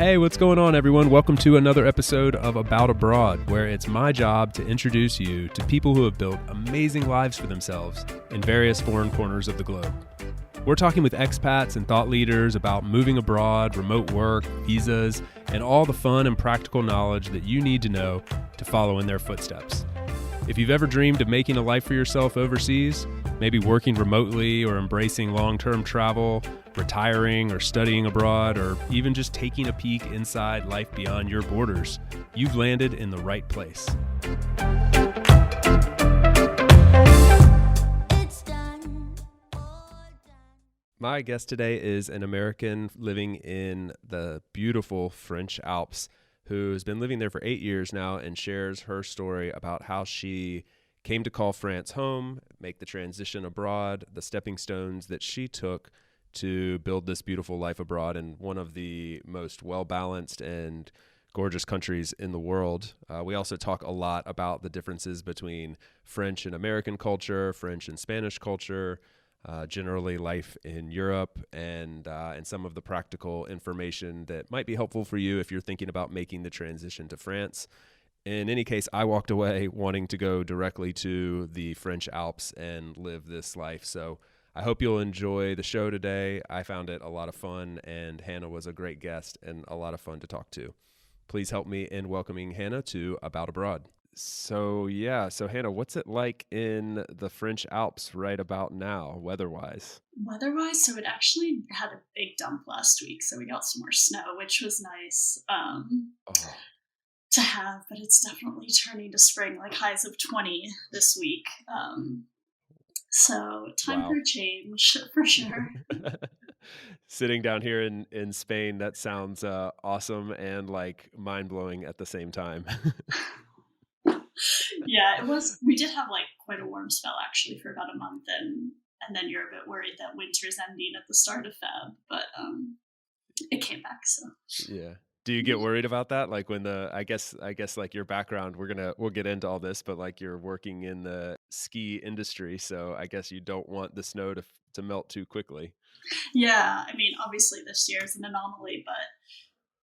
Hey, what's going on, everyone? Welcome to another episode of About Abroad, where it's my job to introduce you to people who have built amazing lives for themselves in various foreign corners of the globe. We're talking with expats and thought leaders about moving abroad, remote work, visas, and all the fun and practical knowledge that you need to know to follow in their footsteps. If you've ever dreamed of making a life for yourself overseas, maybe working remotely or embracing long-term travel, retiring or studying abroad, or even just taking a peek inside life beyond your borders, you've landed in the right place. My guest today is an American living in the beautiful French Alps who's been living there for 8 years now and shares her story about how she came to call France home, make the transition abroad, the stepping stones that she took to build this beautiful life abroad in one of the most well-balanced and gorgeous countries in the world. We also talk a lot about the differences between French and American culture, French and Spanish culture, generally life in Europe, and some of the practical information that might be helpful for you if you're thinking about making the transition to France. In any case, I walked away wanting to go directly to the French Alps and live this life. So I hope you'll enjoy the show today. I found it a lot of fun, and Hannah was a great guest and a lot of fun to talk to. Please help me in welcoming Hannah to About Abroad. So Hannah, what's it like in the French Alps right about now, weather-wise? Weather-wise, so it actually had a big dump last week, so we got some more snow, which was nice Oh, to have, but it's definitely turning to spring, like highs of 20 this week. So time for wow. a change, for sure. Sitting down here in Spain, that sounds awesome and like mind-blowing at the same time. Yeah, it was. We did have like quite a warm spell actually for about a month, and then you're a bit worried that winter's ending at the start of Feb, but it came back. So Yeah. Do you get worried about that? Like when I guess like your background, we'll get into all this, but like you're working in the ski industry, so I guess you don't want the snow to melt too quickly. yeah, I mean, obviously this year is an anomaly, but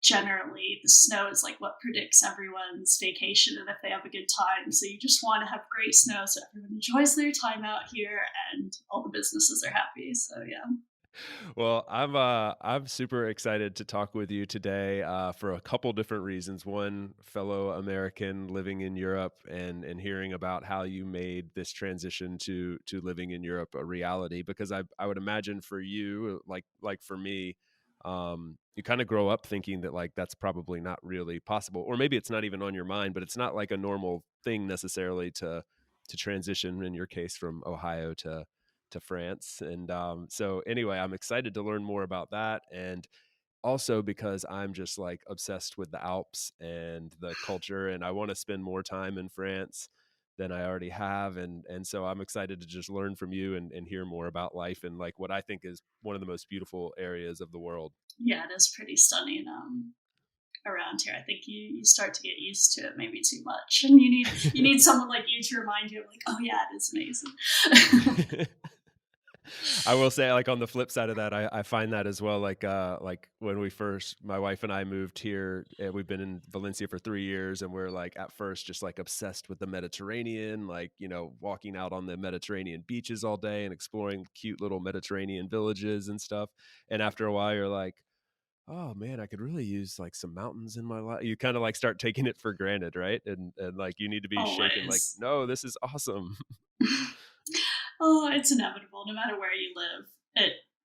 generally the snow is like what predicts everyone's vacation and if they have a good time. So you just want to have great snow so everyone enjoys their time out here and all the businesses are happy. So yeah. Well, I'm super excited to talk with you today for a couple different reasons. One, fellow American living in Europe and hearing about how you made this transition to living in Europe a reality. Because I would imagine for you, like for me, you kind of grow up thinking that like that's probably not really possible, or maybe it's not even on your mind, but it's not like a normal thing necessarily to transition in your case from Ohio to France. And so anyway, I'm excited to learn more about that. And also because I'm just like obsessed with the Alps and the culture, and I want to spend more time in France than I already have. And so I'm excited to just learn from you and hear more about life and like what I think is one of the most beautiful areas of the world. Yeah, it is pretty stunning around here. I think you start to get used to it maybe too much. And you need someone like you to remind you of like, oh yeah, it is amazing. I will say, like on the flip side of that, I find that as well. Like when my wife and I moved here, we've been in Valencia for 3 years, and we're like at first just like obsessed with the Mediterranean, like walking out on the Mediterranean beaches all day and exploring cute little Mediterranean villages and stuff. And after a while, you're like, oh man, I could really use like some mountains in my life. You kind of like start taking it for granted, right? And like you need to be shaken, like, Always. no, this is awesome. Oh, it's inevitable. No matter where you live,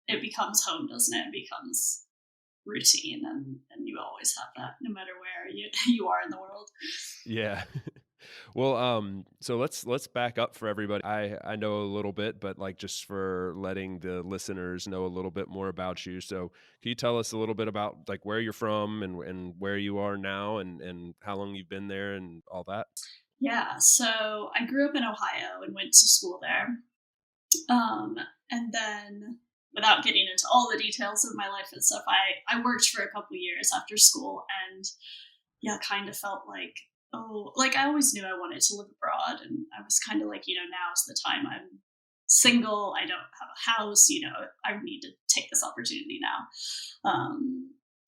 it becomes home, doesn't it? It becomes routine, and you always have that, no matter where you are in the world. Yeah. Well, so let's back up for everybody. I know a little bit, but like just for letting the listeners know a little bit more about you. So can you tell us a little bit about like where you're from and where you are now and how long you've been there and all that? Yeah. So I grew up in Ohio and went to school there. Um, and then, without getting into all the details of my life and stuff, I worked for a couple years after school, and yeah, kind of felt like, oh, like I always knew I wanted to live abroad, and I was kind of like, now's the time. I'm single. I don't have a house. I need to take this opportunity now.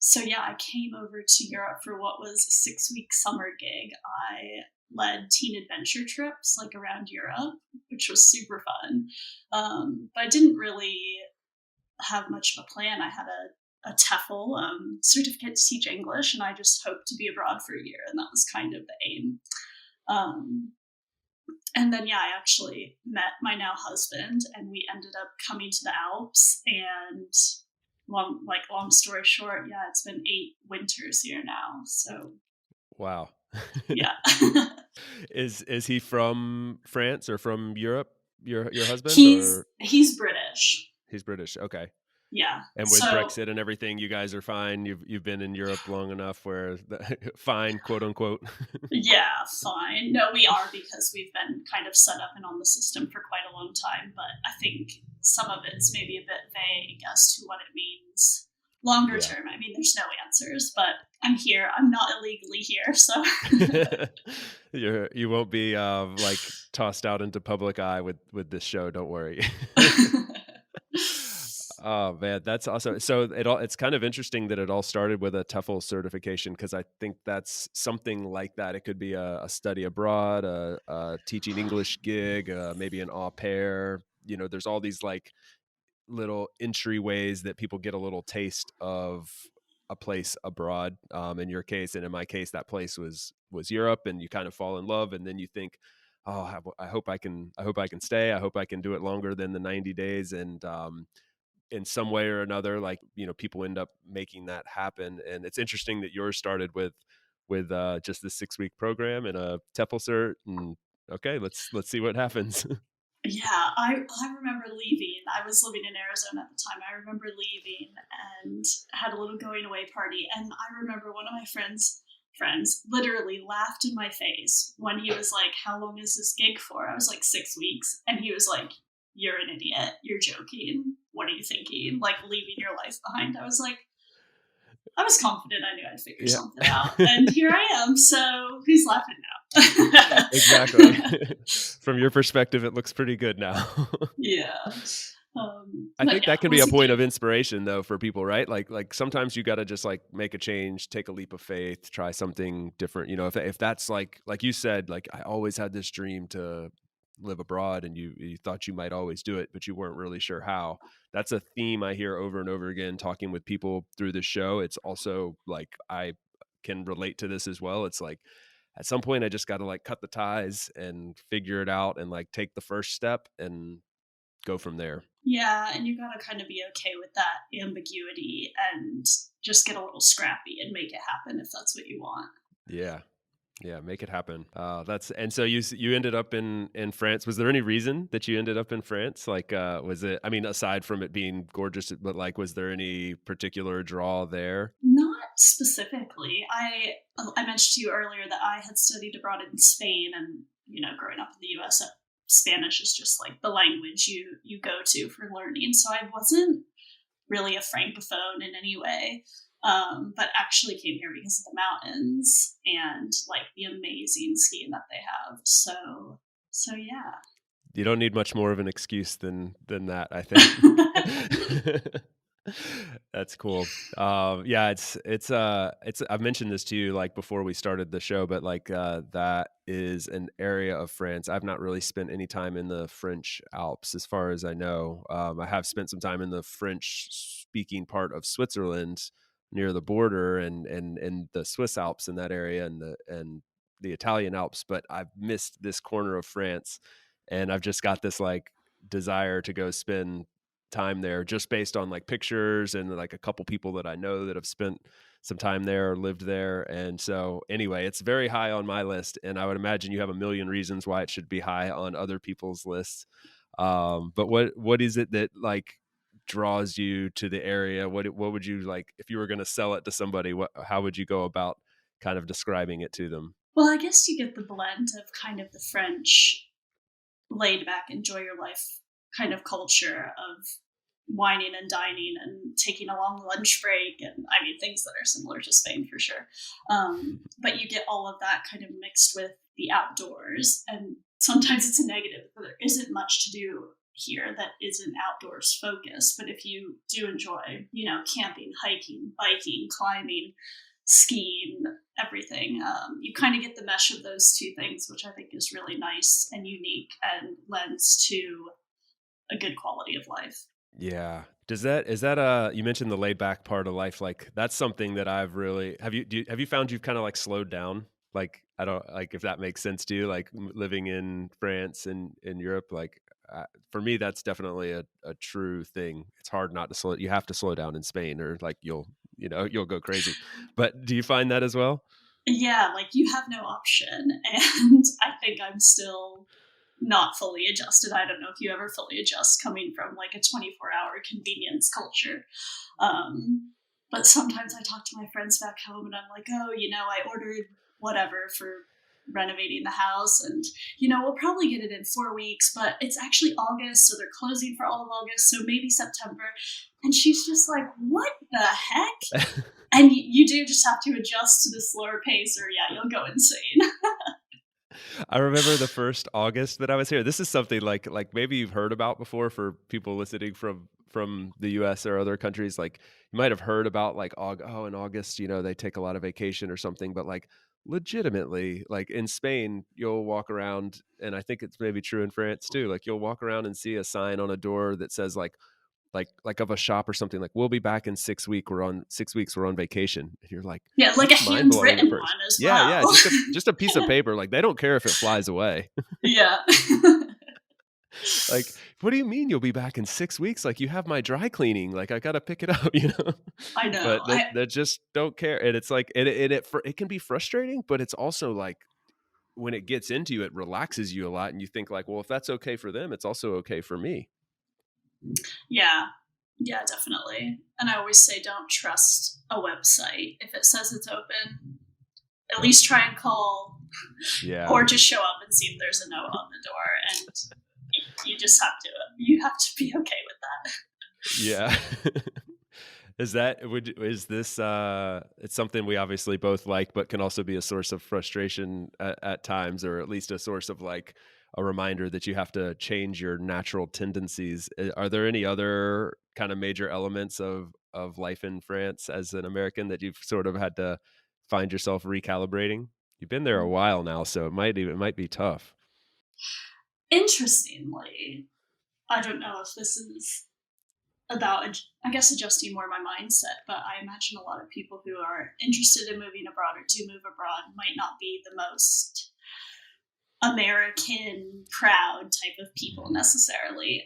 So yeah, I came over to Europe for what was a 6 week summer gig. I led teen adventure trips like around Europe, which was super fun. But I didn't really have much of a plan. I had a TEFL certificate to teach English, and I just hoped to be abroad for a year, and that was kind of the aim. Um, and then, yeah, I actually met my now husband, and we ended up coming to the Alps. And long story short, yeah, it's been 8 winters here now. So Wow. yeah. Is he from France or from Europe? Your husband, he's or he's British. he's British? Okay. Yeah. And with So Brexit and everything, you guys are fine. You've been in Europe long enough where fine, quote unquote. yeah, fine. No, we are, because we've been kind of set up and on the system for quite a long time. But I think some of it's maybe a bit vague as to what it means longer Yeah. term. I mean, there's no answers, but I'm here. I'm not illegally here, so You won't be like tossed out into public eye with this show. Don't worry. Oh man, that's awesome. So it's kind of interesting that it all started with a TEFL certification, because I think that's something like that. It could be a study abroad, a teaching English gig, maybe an au pair. There's all these like little entryways that people get a little taste of a place abroad. In your case, and in my case, that place was Europe, and you kind of fall in love, and then you think, oh, I hope I can stay. I hope I can do it longer than the 90 days. And in some way or another, like, people end up making that happen. And it's interesting that yours started with just the 6 week program and a TEFL cert. And okay, let's see what happens. yeah, I remember leaving. I was living in Arizona at the time. I remember leaving and had a little going away party. And I remember one of my friends literally laughed in my face when he was like, "How long is this gig for?" I was like, 6 weeks. And he was like, "You're an idiot. You're joking. What are you thinking? Like, leaving your life behind?" I was like, I was confident I knew I'd figure Yeah. something out. And here I am. So he's laughing now. Exactly. From your perspective, it looks pretty good now. Yeah. I But think yeah, that can be was a a point of gig. inspiration though for people, right? Like sometimes you got to just like make a change, take a leap of faith, try something different. If that's like you said, like I always had this dream to live abroad, and you thought you might always do it, but you weren't really sure how. That's a theme I hear over and over again talking with people through the show. It's also like I can relate to this as well. It's like at some point I just got to like cut the ties and figure it out and like take the first step and go from there. Yeah, and you gotta kind of be okay with that ambiguity and just get a little scrappy and make it happen if that's what you want. Yeah. Yeah, make it happen. And so you ended up in France. Was there any reason that you ended up in France? Like, was it? I mean, aside from it being gorgeous, but like, was there any particular draw there? Not specifically. I mentioned to you earlier that I had studied abroad in Spain, and growing up in the U.S., Spanish is just like the language you go to for learning. So I wasn't really a francophone in any way, but actually came here because of the mountains and like the amazing skiing that they have. So yeah. You don't need much more of an excuse than that, I think. That's cool. Yeah, it's I've mentioned this to you like before we started the show, but like that is an area of France. I've not really spent any time in the French Alps as far as I know. I have spent some time in the French speaking part of Switzerland near the border, and the Swiss Alps in that area, and the Italian Alps, but I've missed this corner of France, and I've just got this like desire to go spend time there just based on like pictures and like a couple people that I know that have spent some time there or lived there. And so anyway, it's very high on my list, and I would imagine you have a million reasons why it should be high on other people's lists. But what is it that like draws you to the area? What would you like if you were going to sell it to somebody? How would you go about kind of describing it to them? Well, I guess you get the blend of kind of the French laid back, enjoy your life kind of culture of wining and dining and taking a long lunch break, and I mean things that are similar to Spain for sure. But you get all of that kind of mixed with the outdoors, and sometimes it's a negative, but there isn't much to do here that isn't outdoors focused. But if you do enjoy, camping, hiking, biking, climbing, skiing, everything, you kind of get the mesh of those two things, which I think is really nice and unique and lends to a good quality of life. Yeah. Is that you mentioned the laid back part of life, like that's something that I've really have you found you've kind of like slowed down? Like I don't like if that makes sense to you, like living in France and in Europe, like for me that's definitely a true thing. It's hard not to slow. You have to slow down in Spain or like you'll go crazy. But do you find that as well? Yeah, like you have no option. And I think I'm still not fully adjusted. I don't know if you ever fully adjust coming from like a 24-hour convenience culture. But sometimes I talk to my friends back home and I'm like, oh, I ordered whatever for renovating the house, and we'll probably get it in 4 weeks, but it's actually August, so they're closing for all of August, so maybe September. And she's just like, what the heck? And you do just have to adjust to the slower pace, or yeah, you'll go insane. I remember the first August that I was here. This is something like maybe you've heard about before for people listening from the US or other countries. Like you might have heard about like in August, they take a lot of vacation or something, but like legitimately, like in Spain, you'll walk around and I think it's maybe true in France too. Like you'll walk around and see a sign on a door that says like of a shop or something like we'll be back in 6 weeks. We're on 6 weeks. We're on vacation. And you're like, Yeah, like a that's mind blowing at handwritten first. one as Yeah, well. yeah. Just a piece of paper. Like they don't care if it flies away. Yeah. Like, what do you mean you'll be back in 6 weeks? Like you have my dry cleaning. Like I gotta pick it up. I know. But that just don't care. And it's like it can be frustrating, but it's also like when it gets into you, it relaxes you a lot, and you think like, well, if that's okay for them, it's also okay for me. Yeah. Yeah, definitely. And I always say don't trust a website. If it says it's open, at least try and call Yeah. or just show up and see if there's a note on the door. And you have to be okay with that. Yeah. Is this it's something we obviously both like but can also be a source of frustration at times, or at least a source of like a reminder that you have to change your natural tendencies. Are there any other kind of major elements of life in France as an American that you've sort of had to find yourself recalibrating? You've been there a while now, so it might be tough. Interestingly, I don't know if this is about, I guess, adjusting more my mindset, but I imagine a lot of people who are interested in moving abroad or do move abroad might not be the most American proud type of people necessarily.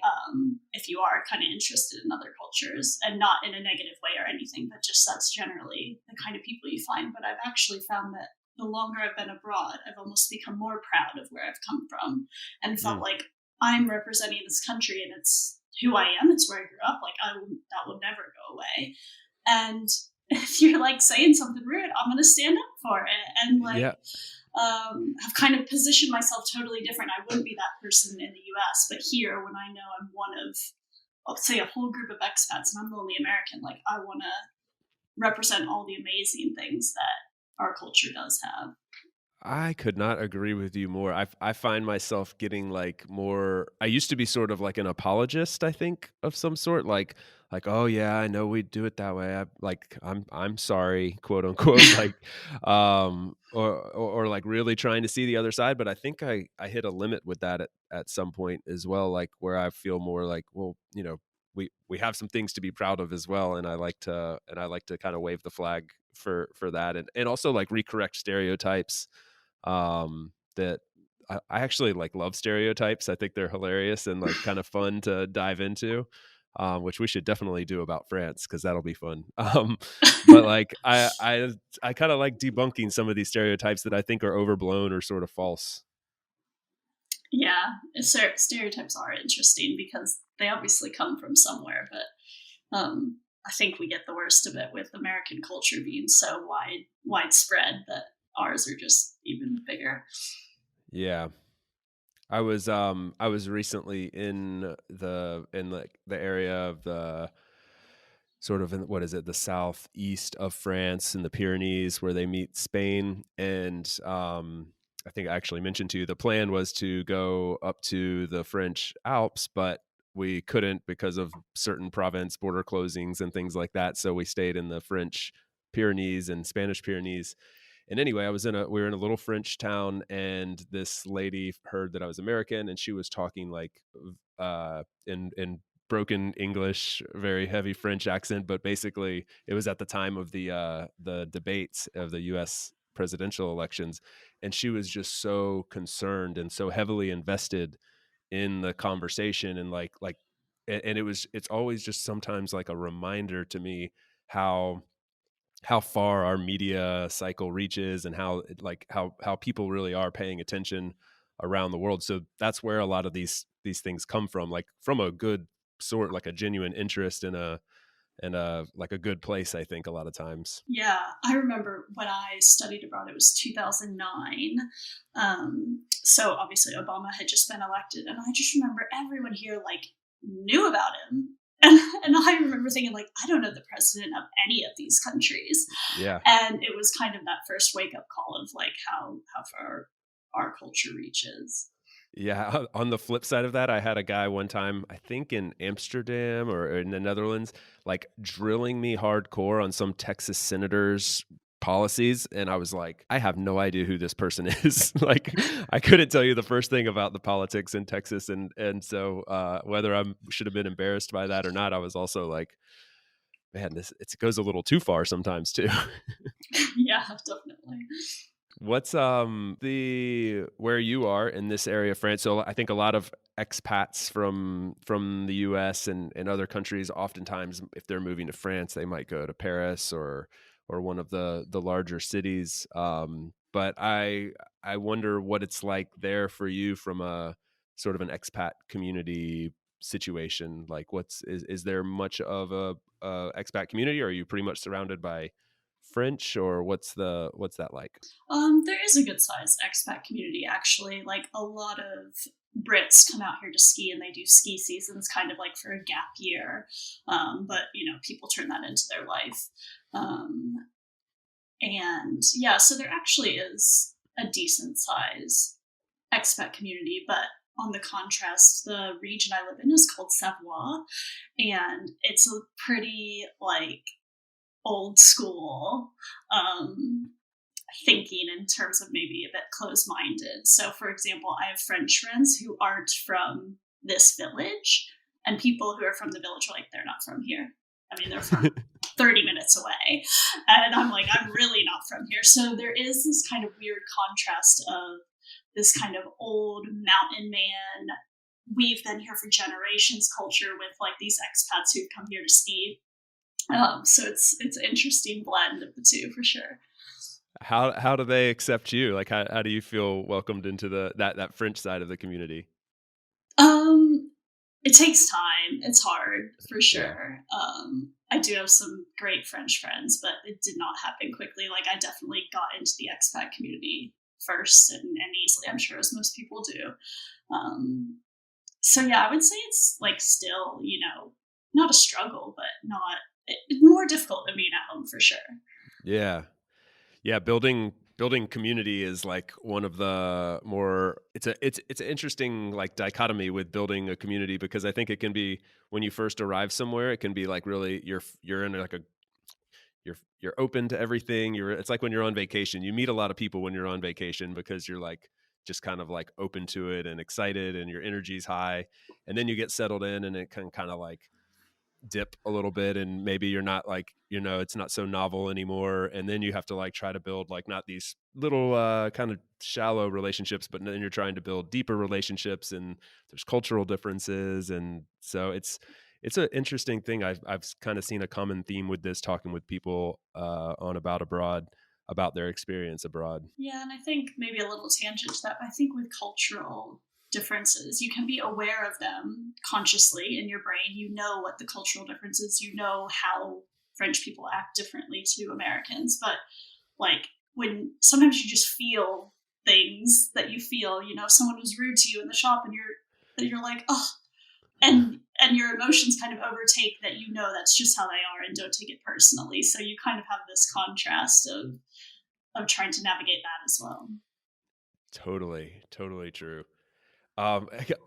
If you are kind of interested in other cultures, and not in a negative way or anything, but just that's generally the kind of people you find. But I've actually found that the longer I've been abroad, I've almost become more proud of where I've come from and felt Mm, like I'm representing this country and it's who I am. It's where I grew up. Like that will never go away. And if you're like saying something rude, I'm going to stand up for it. And like, yeah. have kind of positioned myself totally different. I wouldn't be that person in the US, but here, when I know I'm one of, let's say, a whole group of expats and I'm the only American, like I want to represent all the amazing things that our culture does have. I could not agree with you more. I find myself getting like more. I used to be sort of like an apologist, I think, of some sort. Like, oh yeah, I know we do it that way. I'm sorry, quote unquote. Like, or like really trying to see the other side. But I think I hit a limit with that at some point as well. Like where I feel more like, well, we have some things to be proud of as well, and I like to kind of wave the flag for that, and also like recorrect stereotypes that I actually like love stereotypes. I think they're hilarious and like kind of fun to dive into, which we should definitely do about France because that'll be fun. But like I kind of like debunking some of these stereotypes that I think are overblown or sort of false. Yeah, stereotypes are interesting because they obviously come from somewhere, but I think we get the worst of it with American culture being so widespread that ours are just even bigger. Yeah. I was recently in like the area of the sort of in what is it, the southeast of France in the Pyrenees where they meet Spain. And I think I actually mentioned to you the plan was to go up to the French Alps, but we couldn't because of certain province border closings and things like that. So we stayed in the French Pyrenees and Spanish Pyrenees. And anyway, we were in a little French town, and this lady heard that I was American, and she was talking like in broken English, very heavy French accent, but basically it was at the time of the debates of the U.S. presidential elections, and she was just so concerned and so heavily invested in the conversation, and and it's always just sometimes like a reminder to me how far our media cycle reaches, and how people really are paying attention around the world. So that's where a lot of these things come from, like from a good sort, like a genuine interest in a like a good place, I think, a lot of times. Yeah, I remember when I studied abroad, it was 2009. So obviously Obama had just been elected, and I just remember everyone here like knew about him. And I remember thinking like, I don't know the president of any of these countries. Yeah. And it was kind of that first wake up call of like how far our culture reaches. Yeah, on the flip side of that, I had a guy one time, I think in Amsterdam or in the Netherlands, like drilling me hardcore on some Texas senator's policies. And I was like, I have no idea who this person is. Like, I couldn't tell you the first thing about the politics in Texas. And so whether I should have been embarrassed by that or not, I was also like, man, it goes a little too far sometimes too. Yeah, definitely. What's the where you are in this area of France? So I think a lot of expats from the US and other countries, oftentimes if they're moving to France, they might go to Paris or one of the larger cities. But I wonder what it's like there for you from a sort of an expat community situation. Like is there much of a expat community, or are you pretty much surrounded by French, or what's that like? There is a good sized expat community actually. Like a lot of Brits come out here to ski, and they do ski seasons kind of like for a gap year. But you know, people turn that into their life. Um, and yeah, so there actually is a decent size expat community, but on the contrast, the region I live in is called Savoie, and it's a pretty like old school thinking in terms of maybe a bit close minded. So, for example, I have French friends who aren't from this village, and people who are from the village are like, they're not from here. I mean, they're from 30 minutes away. And I'm like, I'm really not from here. So, there is this kind of weird contrast of this kind of old mountain man, we've been here for generations culture with like these expats who've come here to ski. So it's an interesting blend of the two for sure. How do they accept you? Like how do you feel welcomed into that French side of the community? Um, it takes time. It's hard for Yeah. sure. I do have some great French friends, but it did not happen quickly. Like I definitely got into the expat community first and easily, I'm sure, as most people do. Um, so yeah, I would say it's like still, you know, not a struggle, but not more difficult than being at home for sure. Yeah. Yeah, building community is like one of the more it's an interesting like dichotomy with building a community, because I think it can be when you first arrive somewhere, it can be like really you're in like a you're open to everything. It's like when you're on vacation. You meet a lot of people when you're on vacation because you're like just kind of like open to it and excited and your energy's high. And then you get settled in and it can kind of like dip a little bit, and maybe you're not like, it's not so novel anymore, and then you have to like try to build like not these little kind of shallow relationships, but then you're trying to build deeper relationships, and there's cultural differences. And so it's an interesting thing. I've kind of seen a common theme with this, talking with people on About Abroad about their experience abroad. Yeah, and I think maybe a little tangent to that, but I think with cultural differences, you can be aware of them consciously in your brain. You know what the cultural differences, you know how French people act differently to Americans, but like when sometimes you just feel things that you feel, you know, if someone was rude to you in the shop and you're like, oh, and your emotions kind of overtake that, you know, that's just how they are and don't take it personally. So you kind of have this contrast of trying to navigate that as well. Totally true.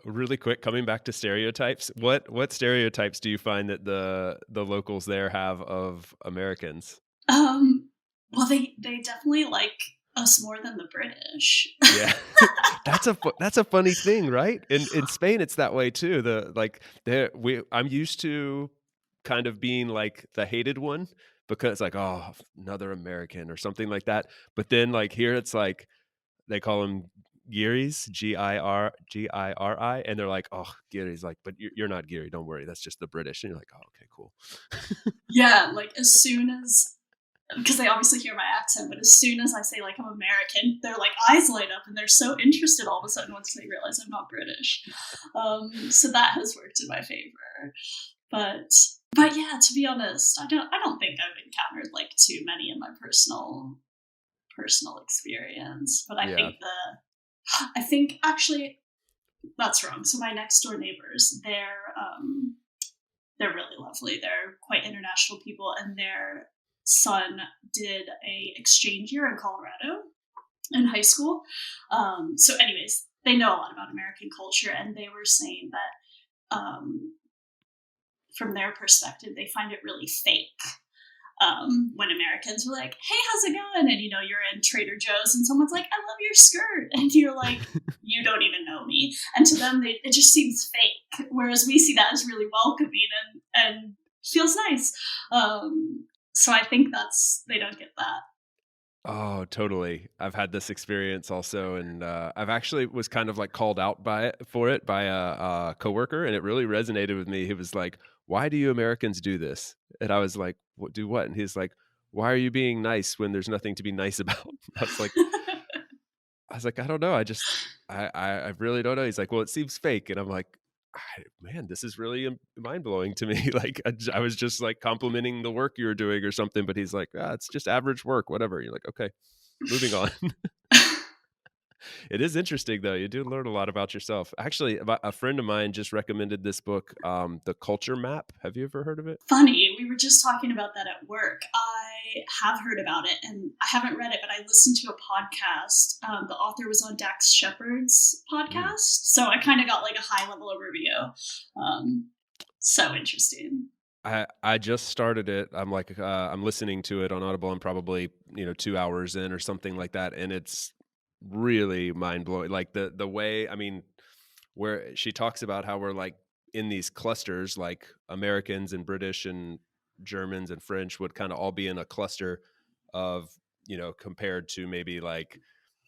Really quick, coming back to stereotypes, what stereotypes do you find that the locals there have of Americans? Um, well, they definitely like us more than the British. Yeah. That's a funny thing, right? In Spain, it's that way too. I'm used to kind of being like the hated one because like, oh, another American or something like that. But then like here, it's like they call them Gearys, Giri, and they're like, oh, Geary's like, but you're not Geary, don't worry, that's just the British. And you're like, oh, okay, cool. Yeah, like as soon as because they obviously hear my accent, but as soon as I say like I'm American, their like eyes light up and they're so interested all of a sudden once they realize I'm not British. So that has worked in my favor. But yeah, to be honest, I don't think I've encountered like too many in my personal experience. But Yeah. I think actually that's wrong. So my next door neighbors, they're really lovely. They're quite international people, and their son did a exchange year in Colorado in high school. So, anyways, they know a lot about American culture, and they were saying that from their perspective, they find it really fake. When Americans were like, "Hey, how's it going?" and you're in Trader Joe's, and someone's like, "I love your skirt," and you're like, "You don't even know me." And to them, it just seems fake. Whereas we see that as really welcoming and feels nice. So I think they don't get that. Oh, totally. I've had this experience also, and I've actually was kind of like called out for it by a coworker, and it really resonated with me. He was like, "Why do you Americans do this?" And I was like, "What do what?" And he's like, "Why are you being nice when there's nothing to be nice about?" I was like, "I don't know. I really don't know." He's like, "Well, it seems fake," and I'm like, Man, this is really mind blowing to me. Like, I was just like complimenting the work you were doing or something, but he's like, it's just average work, whatever. You're like, okay, moving on. It is interesting though. You do learn a lot about yourself. Actually, a friend of mine just recommended this book, The Culture Map. Have you ever heard of it? Funny, we were just talking about that at work. I have heard about it, and I haven't read it, but I listened to a podcast. The author was on Dax Shepard's Mm. podcast, so I kind of got like a high level overview. So interesting. I just started it. I'm listening to it on Audible. I'm probably 2 hours in or something like that, and it's really mind blowing. Like the way, I mean, where she talks about how we're like in these clusters, like Americans and British and Germans and French would kind of all be in a cluster of, compared to maybe like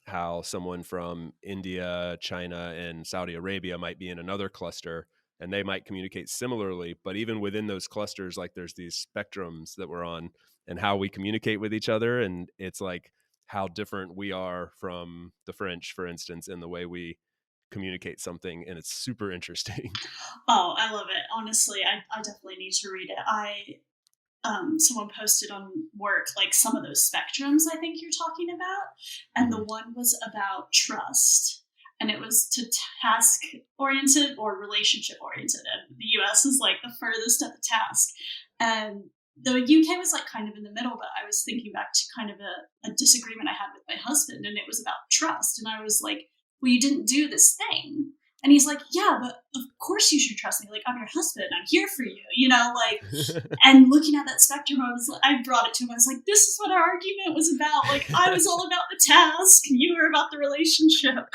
how someone from India, China, and Saudi Arabia might be in another cluster, and they might communicate similarly. But even within those clusters, like there's these spectrums that we're on and how we communicate with each other. And it's like how different we are from the French, for instance, in the way we communicate something. And it's super interesting. Oh, I love it. Honestly, I definitely need to read it. Someone posted on work like some of those spectrums I think you're talking about, and the Mhm. one was about trust, and it was to task oriented or relationship oriented, and the US is like the furthest at the task, and the UK was like kind of in the middle. But I was thinking back to kind of a disagreement I had with my husband, and it was about trust, and I was like, well, you didn't do this thing. And he's like, yeah, but of course you should trust me. Like, I'm your husband. I'm here for you. Like, and looking at that spectrum, I brought it to him. I was like, this is what our argument was about. Like, I was all about the task, and you were about the relationship.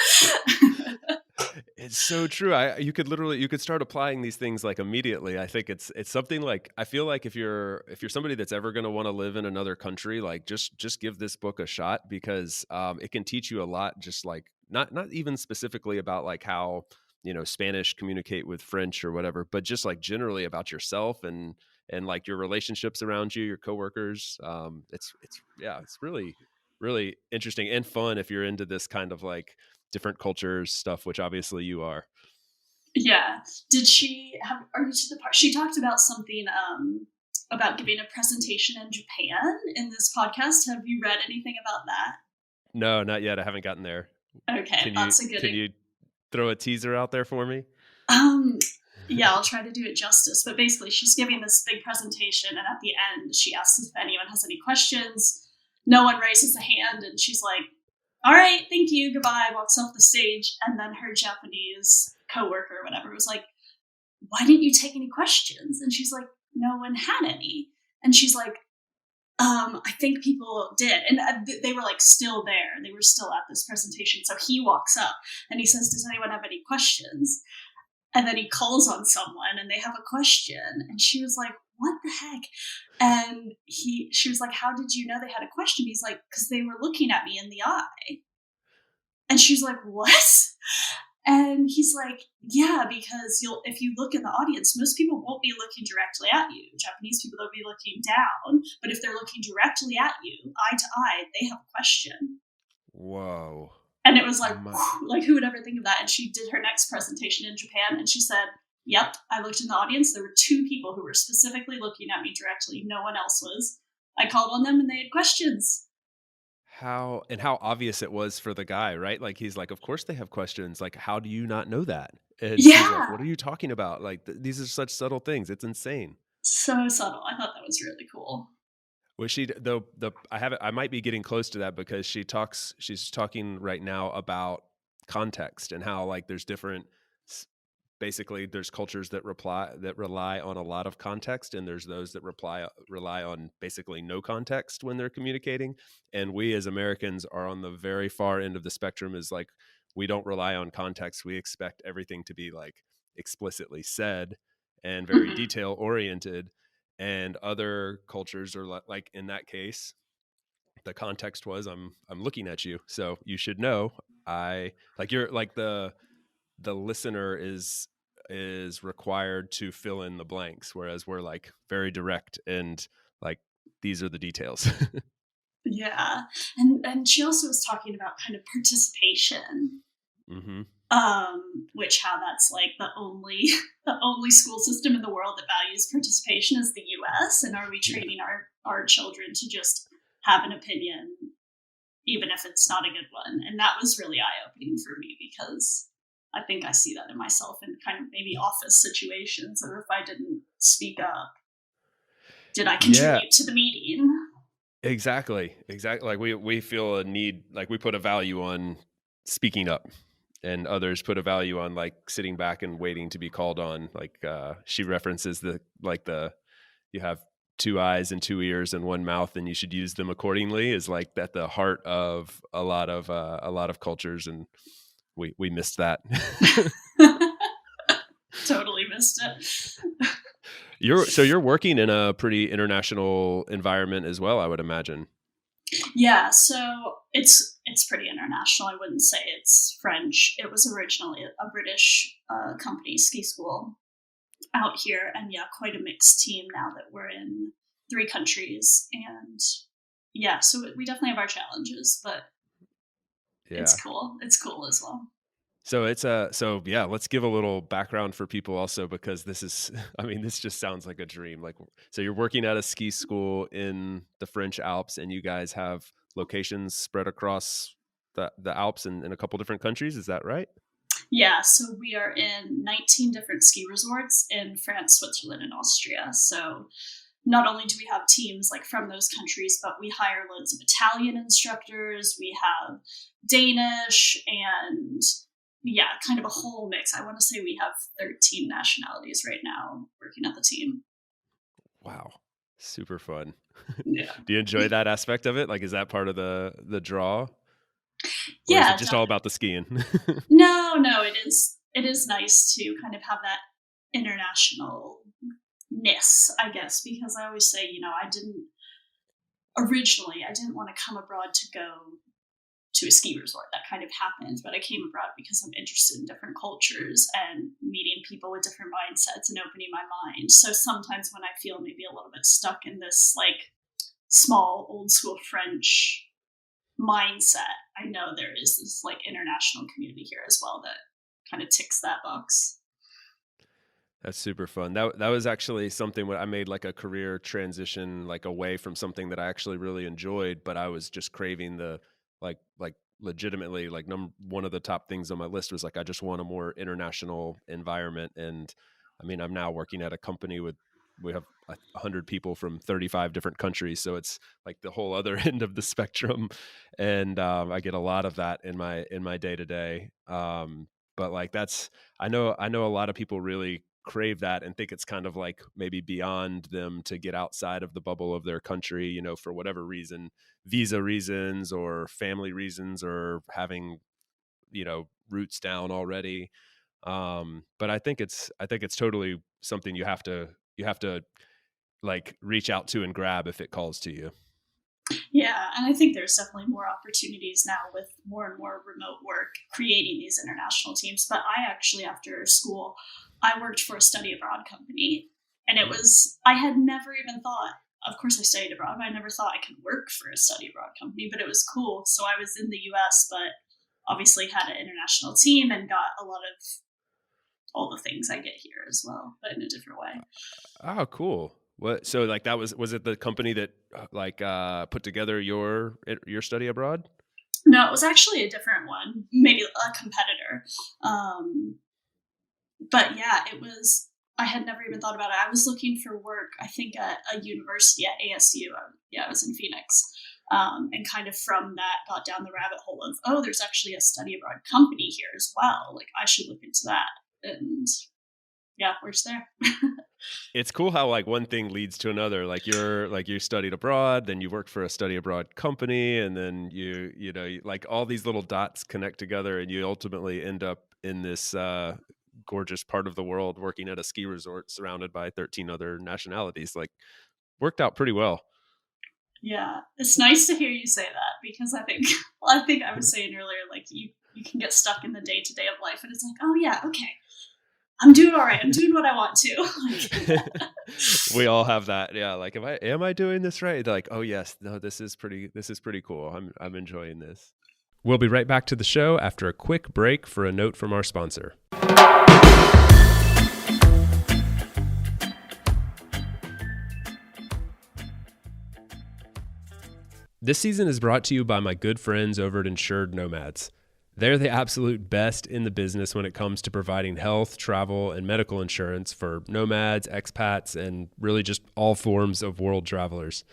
It's so true. You could start applying these things like immediately. I think it's something like, I feel like if you're somebody that's ever going to want to live in another country, like just give this book a shot, because it can teach you a lot. Just like not even specifically about like how Spanish communicate with French or whatever, but just like generally about yourself and like your relationships around you, your coworkers. It's yeah, it's really interesting and fun if you're into this kind of like different cultures stuff, which obviously you are. Yeah. Did she have? Are you to the part? She talked about something about giving a presentation in Japan in this podcast. Have you read anything about that? No, not yet. I haven't gotten there. Okay, Can you that's a good. can you throw a teaser out there for me? Um, yeah, I'll try to do it justice. But basically, she's giving this big presentation, and at the end, she asks if anyone has any questions. No one raises a hand, and she's like, all right, thank you, goodbye, walks off the stage. And then her Japanese coworker or whatever was like, why didn't you take any questions? And she's like, no one had any. And she's like, I think people did. And they were like still there. They were still at this presentation. So he walks up and he says, does anyone have any questions? And then he calls on someone and they have a question. And she was like, what the heck? And she was like, how did you know they had a question? He's like, because they were looking at me in the eye. And she's like, what? And he's like, yeah, because if you look in the audience, most people won't be looking directly at you. Japanese people will be looking down, but if they're looking directly at you, eye to eye, they have a question. Whoa. And it was like, like who would ever think of that? And she did her next presentation in Japan, and she said, yep, I looked in the audience. There were 2 people who were specifically looking at me directly. No one else was. I called on them and they had questions. How obvious it was for the guy, right? Like, he's like, of course they have questions. Like, how do you not know that? And she's like, what Yeah. are you talking about? Like, these are such subtle things. It's insane. So subtle. I thought that was really cool. Was she I might be getting close to that because she's talking right now about context and how like there's different basically there's cultures that rely on a lot of context, and there's those that rely on basically no context when they're communicating. And we as Americans are on the very far end of the spectrum, is like we don't rely on context. We expect everything to be like explicitly said and very Mm-hmm. detail oriented. And other cultures are like in that case, the context was I'm looking at you, so you should know. I like you're like the listener is required to fill in the blanks, whereas we're like very direct and like these are the details. Yeah. And she also was talking about kind of participation. Mm-hmm. Which how that's like the only the only school system in the world that values participation is the US. And are we training our children to just have an opinion, even if it's not a good one? And that was really eye-opening for me because I think I see that in myself in kind of maybe office situations. Or if I didn't speak up, did I Yeah, contribute to the meeting? exactly. Like we feel a need, like we put a value on speaking up, and others put a value on like sitting back and waiting to be called on. Like she references the you have 2 eyes and 2 ears and 1 mouth, and you should use them accordingly, is like at the heart of a lot of cultures, and we missed that. Totally missed it. You're working in a pretty international environment as well, I would imagine. Yeah, so it's pretty international. I wouldn't say it's French. It was originally a British company, ski school out here, and yeah, quite a mixed team now that we're in 3 countries. And yeah, so we definitely have our challenges, but it's Yeah. cool. It's cool as well. So so yeah, let's give a little background for people also, because this is I mean, this just sounds like a dream. Like, so you're working at a ski school in the French Alps, and you guys have locations spread across the Alps in a couple different countries, is that right? Yeah, so we are in 19 different ski resorts in France, Switzerland, and Austria. So not only do we have teams like from those countries, but we hire loads of Italian instructors. We have Danish and yeah, kind of a whole mix. I want to say we have 13 nationalities right now working at the team. Wow. Super fun. Yeah. Do you enjoy that aspect of it? Like, is that part of the draw? Or is it Yeah. just all about the skiing? No, it is nice to kind of have that international ness, I guess, because I always say, I didn't want to come abroad to go to a ski resort. That kind of happened, but I came abroad because I'm interested in different cultures and meeting people with different mindsets and opening my mind. So sometimes when I feel maybe a little bit stuck in this like small old school French mindset, I know there is this like international community here as well that kind of ticks that box. That's super fun. That was actually something where I made like a career transition, like away from something that I actually really enjoyed, but I was just craving the like legitimately like one of the top things on my list was like I just want a more international environment. And I mean, I'm now working at a company with we have 100 people from 35 different countries, so it's like the whole other end of the spectrum, and I get a lot of that in my day to day. But like that's I know a lot of people really crave that and think it's kind of like maybe beyond them to get outside of the bubble of their country, for whatever reason, visa reasons or family reasons or having roots down already. But I think it's totally something you have to like reach out to and grab if it calls to you. Yeah, and I think there's definitely more opportunities now with more and more remote work creating these international teams. But I actually, after school, I worked for a study abroad company. And it Mm. was, I had never even thought, of course, I studied abroad, but I never thought I could work for a study abroad company. But it was cool. So I was in the US, but obviously had an international team and got a lot of all the things I get here as well, but in a different way. Oh, cool. What? So like that was it the company that put together your study abroad? No, it was actually a different one, maybe a competitor. Um, but yeah, it was. I had never even thought about it. I was looking for work, I think, at a university at ASU. Yeah, I was in Phoenix. And kind of from that, got down the rabbit hole of, oh, there's actually a study abroad company here as well. Like, I should look into that. And yeah, we're just there. It's cool how like one thing leads to another. Like you studied abroad, then you worked for a study abroad company, and then like all these little dots connect together, and you ultimately end up in this gorgeous part of the world working at a ski resort surrounded by 13 other nationalities. Like worked out pretty well. Yeah, it's nice to hear you say that because I think, well, I think I was saying earlier, like you can get stuck in the day to day of life, and it's like, oh yeah, okay, I'm doing all right. I'm doing what I want to. We all have that. Yeah. Like, am I doing this right? They're like, oh yes, no, this is pretty cool. I'm enjoying this. We'll be right back to the show after a quick break for a note from our sponsor. This season is brought to you by my good friends over at Insured Nomads. They're the absolute best in the business when it comes to providing health, travel, and medical insurance for nomads, expats, and really just all forms of world travelers.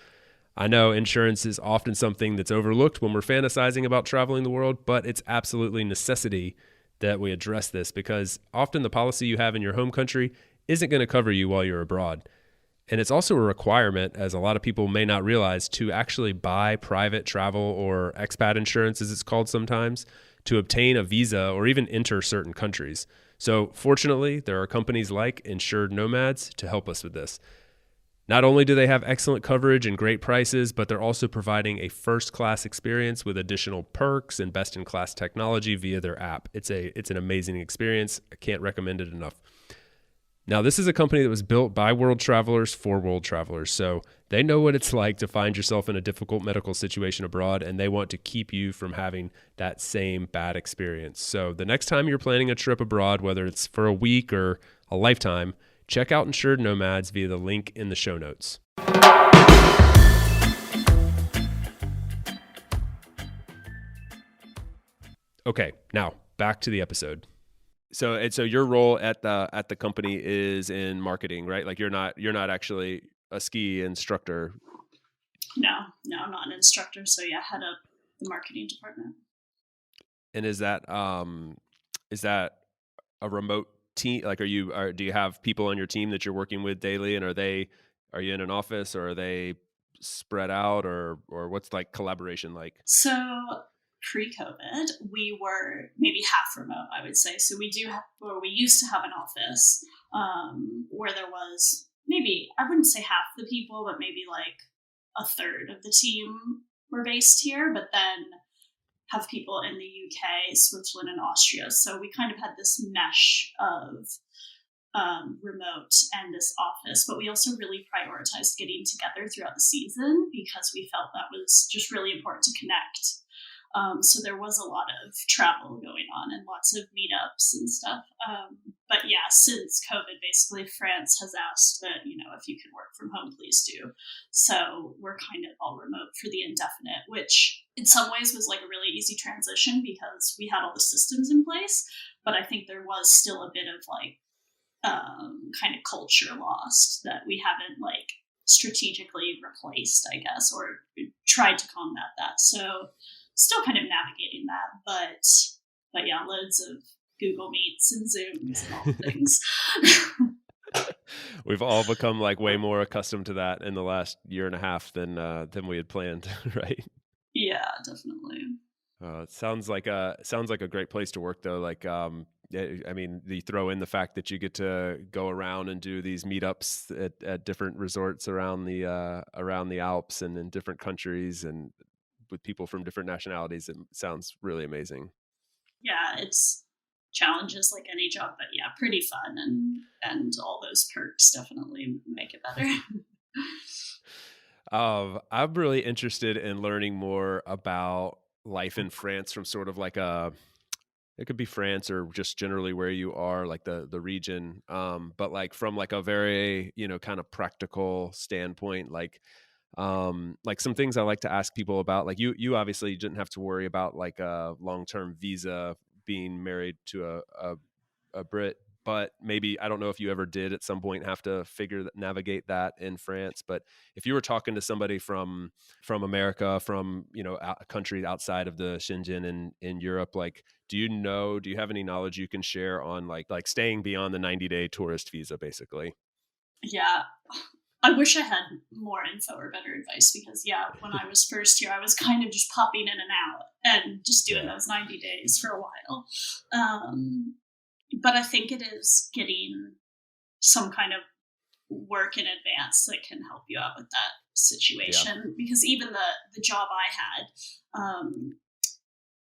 I know insurance is often something that's overlooked when we're fantasizing about traveling the world, but it's absolutely necessity that we address this because often the policy you have in your home country isn't going to cover you while you're abroad. And it's also a requirement, as a lot of people may not realize, to actually buy private travel or expat insurance, as it's called sometimes, to obtain a visa or even enter certain countries. So fortunately, there are companies like Insured Nomads to help us with this. Not only do they have excellent coverage and great prices, but they're also providing a first-class experience with additional perks and best-in-class technology via their app. It's an amazing experience. I can't recommend it enough. Now, this is a company that was built by world travelers for world travelers, so they know what it's like to find yourself in a difficult medical situation abroad, and they want to keep you from having that same bad experience. So the next time you're planning a trip abroad, whether it's for a week or a lifetime, check out Insured Nomads via the link in the show notes. Okay, now back to the episode. So your role at the company is in marketing, right? Like you're not actually a ski instructor. No, I'm not an instructor. So yeah, head up the marketing department. And is that a remote team? Like do you have people on your team that you're working with daily, and are you in an office, or are they spread out, or what's like collaboration like? So pre-COVID, we were maybe half remote, I would say. So we used to have an office where there was maybe, I wouldn't say half the people, but maybe like a third of the team were based here. But then have people in the UK, Switzerland, and Austria. So we kind of had this mesh of remote and this office, but we also really prioritized getting together throughout the season because we felt that was just really important to connect. So there was a lot of travel going on and lots of meetups and stuff. But yeah, since COVID, basically France has asked that, if you can work from home, please do. So we're kind of all remote for the indefinite, which in some ways was like a really easy transition because we had all the systems in place. But I think there was still a bit of like kind of culture lost that we haven't like strategically replaced, I guess, or tried to combat that. So still kind of navigating that, but yeah, loads of Google Meets and Zooms and all the things. We've all become like way more accustomed to that in the last year and a half than we had planned, right? Yeah, definitely. It sounds like a great place to work though. Like, I mean, you throw in the fact that you get to go around and do these meetups at different resorts around the Alps and in different countries and with people from different nationalities. It sounds really amazing. Yeah, it's challenges like any job, but yeah, pretty fun, and all those perks definitely make it better. I'm really interested in learning more about life in France from sort of like it could be France or just generally where you are, like the region. But like from like a very, kind of practical standpoint, like some things I like to ask people about, like you obviously didn't have to worry about like a long-term visa being married to a Brit, but maybe I don't know if you ever did at some point have to navigate that in France. But if you were talking to somebody from America, from a country outside of the Shenzhen in Europe, like do you have any knowledge you can share on like staying beyond the 90-day tourist visa, basically? Yeah, I wish I had more info or better advice because, yeah, when I was first here, I was kind of just popping in and out and just doing Yeah. those 90 days for a while. Um, but I think it is getting some kind of work in advance that can help you out with that Yeah. situation because even the job I had,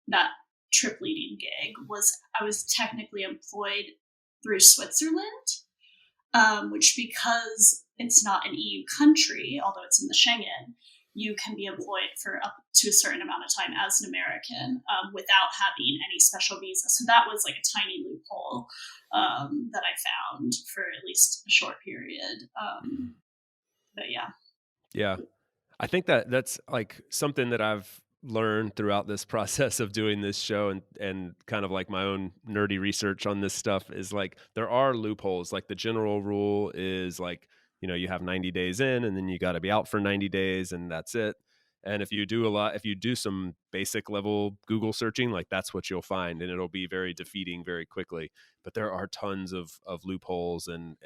that trip leading gig was I was technically employed through Switzerland, which because it's not an EU country, although it's in the Schengen, you can be employed for up to a certain amount of time as an American without having any special visa. So that was like a tiny loophole that I found for at least a short period. But yeah. Yeah. I think that's like something that I've learned throughout this process of doing this show and kind of like my own nerdy research on this stuff is like there are loopholes. Like the general rule is like, you have 90 days in and then you got to be out for 90 days and that's it. And if you do some basic level Google searching, like that's what you'll find and it'll be very defeating very quickly. But there are tons of loopholes and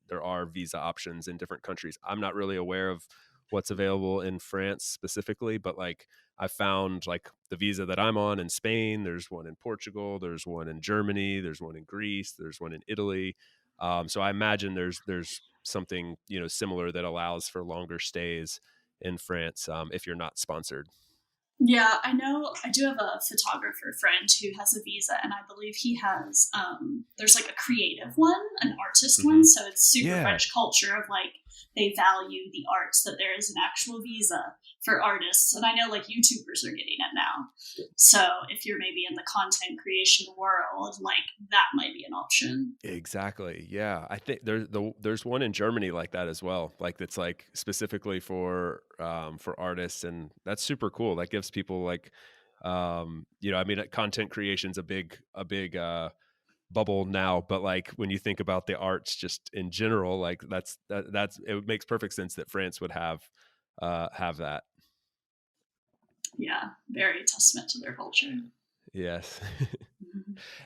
there are visa options in different countries. I'm not really aware of what's available in France specifically, but like I found like the visa that I'm on in Spain, there's one in Portugal, there's one in Germany, there's one in Greece, there's one in Italy. So I imagine there's something similar that allows for longer stays in France if you're not sponsored. Yeah, I know. I do have a photographer friend who has a visa, and I believe he has. There's like a creative one, an artist one. Hmm. So it's super Yeah, French culture of like they value the arts, that there is an actual visa for artists. And I know like YouTubers are getting it now. So if you're maybe in the content creation world, like that might be an option. exactly. Yeah, I think there's one in Germany like that as well. Like that's like specifically for artists, and that's super cool. That gives people like, I mean, content creation's a big bubble now, but like when you think about the arts just in general, like that's it makes perfect sense that France would have that. Yeah, very testament to their culture. Yes.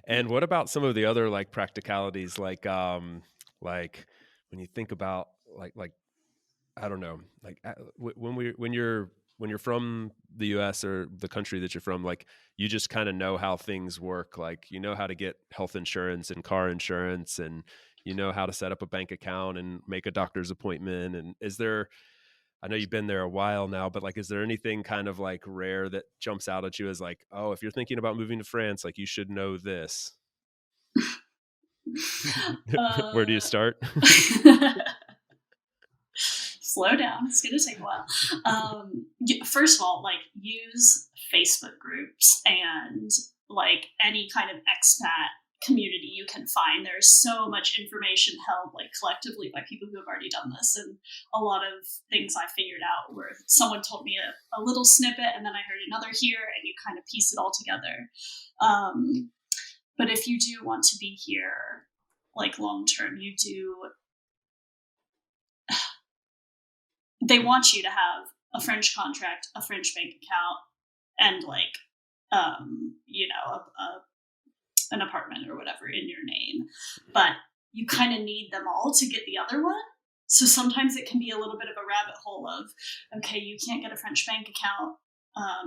And what about some of the other like practicalities, like when you think about like I don't know, like when you're from the US or the country that you're from, like you just kind of know how things work. Like you know how to get health insurance and car insurance and you know how to set up a bank account and make a doctor's appointment. And I know you've been there a while now, but like is there anything kind of like rare that jumps out at you as like, oh, if you're thinking about moving to France, like you should know this? Where do you uh, start? Slow down. It's going to take a while. First of all, like use Facebook groups and like any kind of expat community you can find. There's so much information held like collectively by people who have already done this, and a lot of things I figured out where someone told me a little snippet and then I heard another here, and you kind of piece it all together. But if you do want to be here like long term, they want you to have a French contract, a French bank account, and like an apartment or whatever in your name, but you kind of need them all to get the other one. So sometimes it can be a little bit of a rabbit hole of, okay, you can't get a French bank account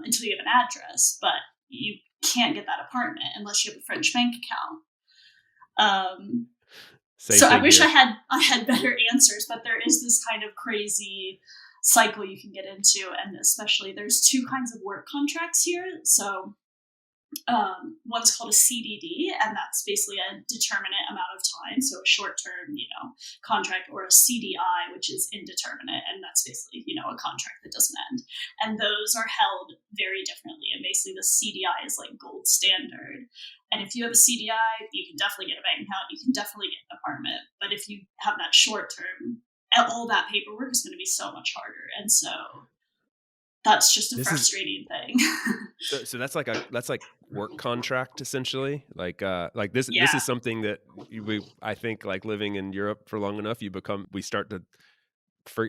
until you have an address, but you can't get that apartment unless you have a French bank account. So I wish I had better answers, but there is this kind of crazy cycle you can get into, and especially there's two kinds of work contracts here. So one's called a CDD, and that's basically a determinate amount of time, so a short-term, contract, or a CDI, which is indeterminate, and that's basically, a contract that doesn't end. And those are held very differently, and basically the CDI is like gold standard. And if you have a CDI, you can definitely get a bank account, you can definitely get an apartment, but if you have that short-term, all that paperwork is going to be so much harder, and so that's just a frustrating thing. So that's like work contract essentially. Like this is something that I think like living in Europe for long enough, we start to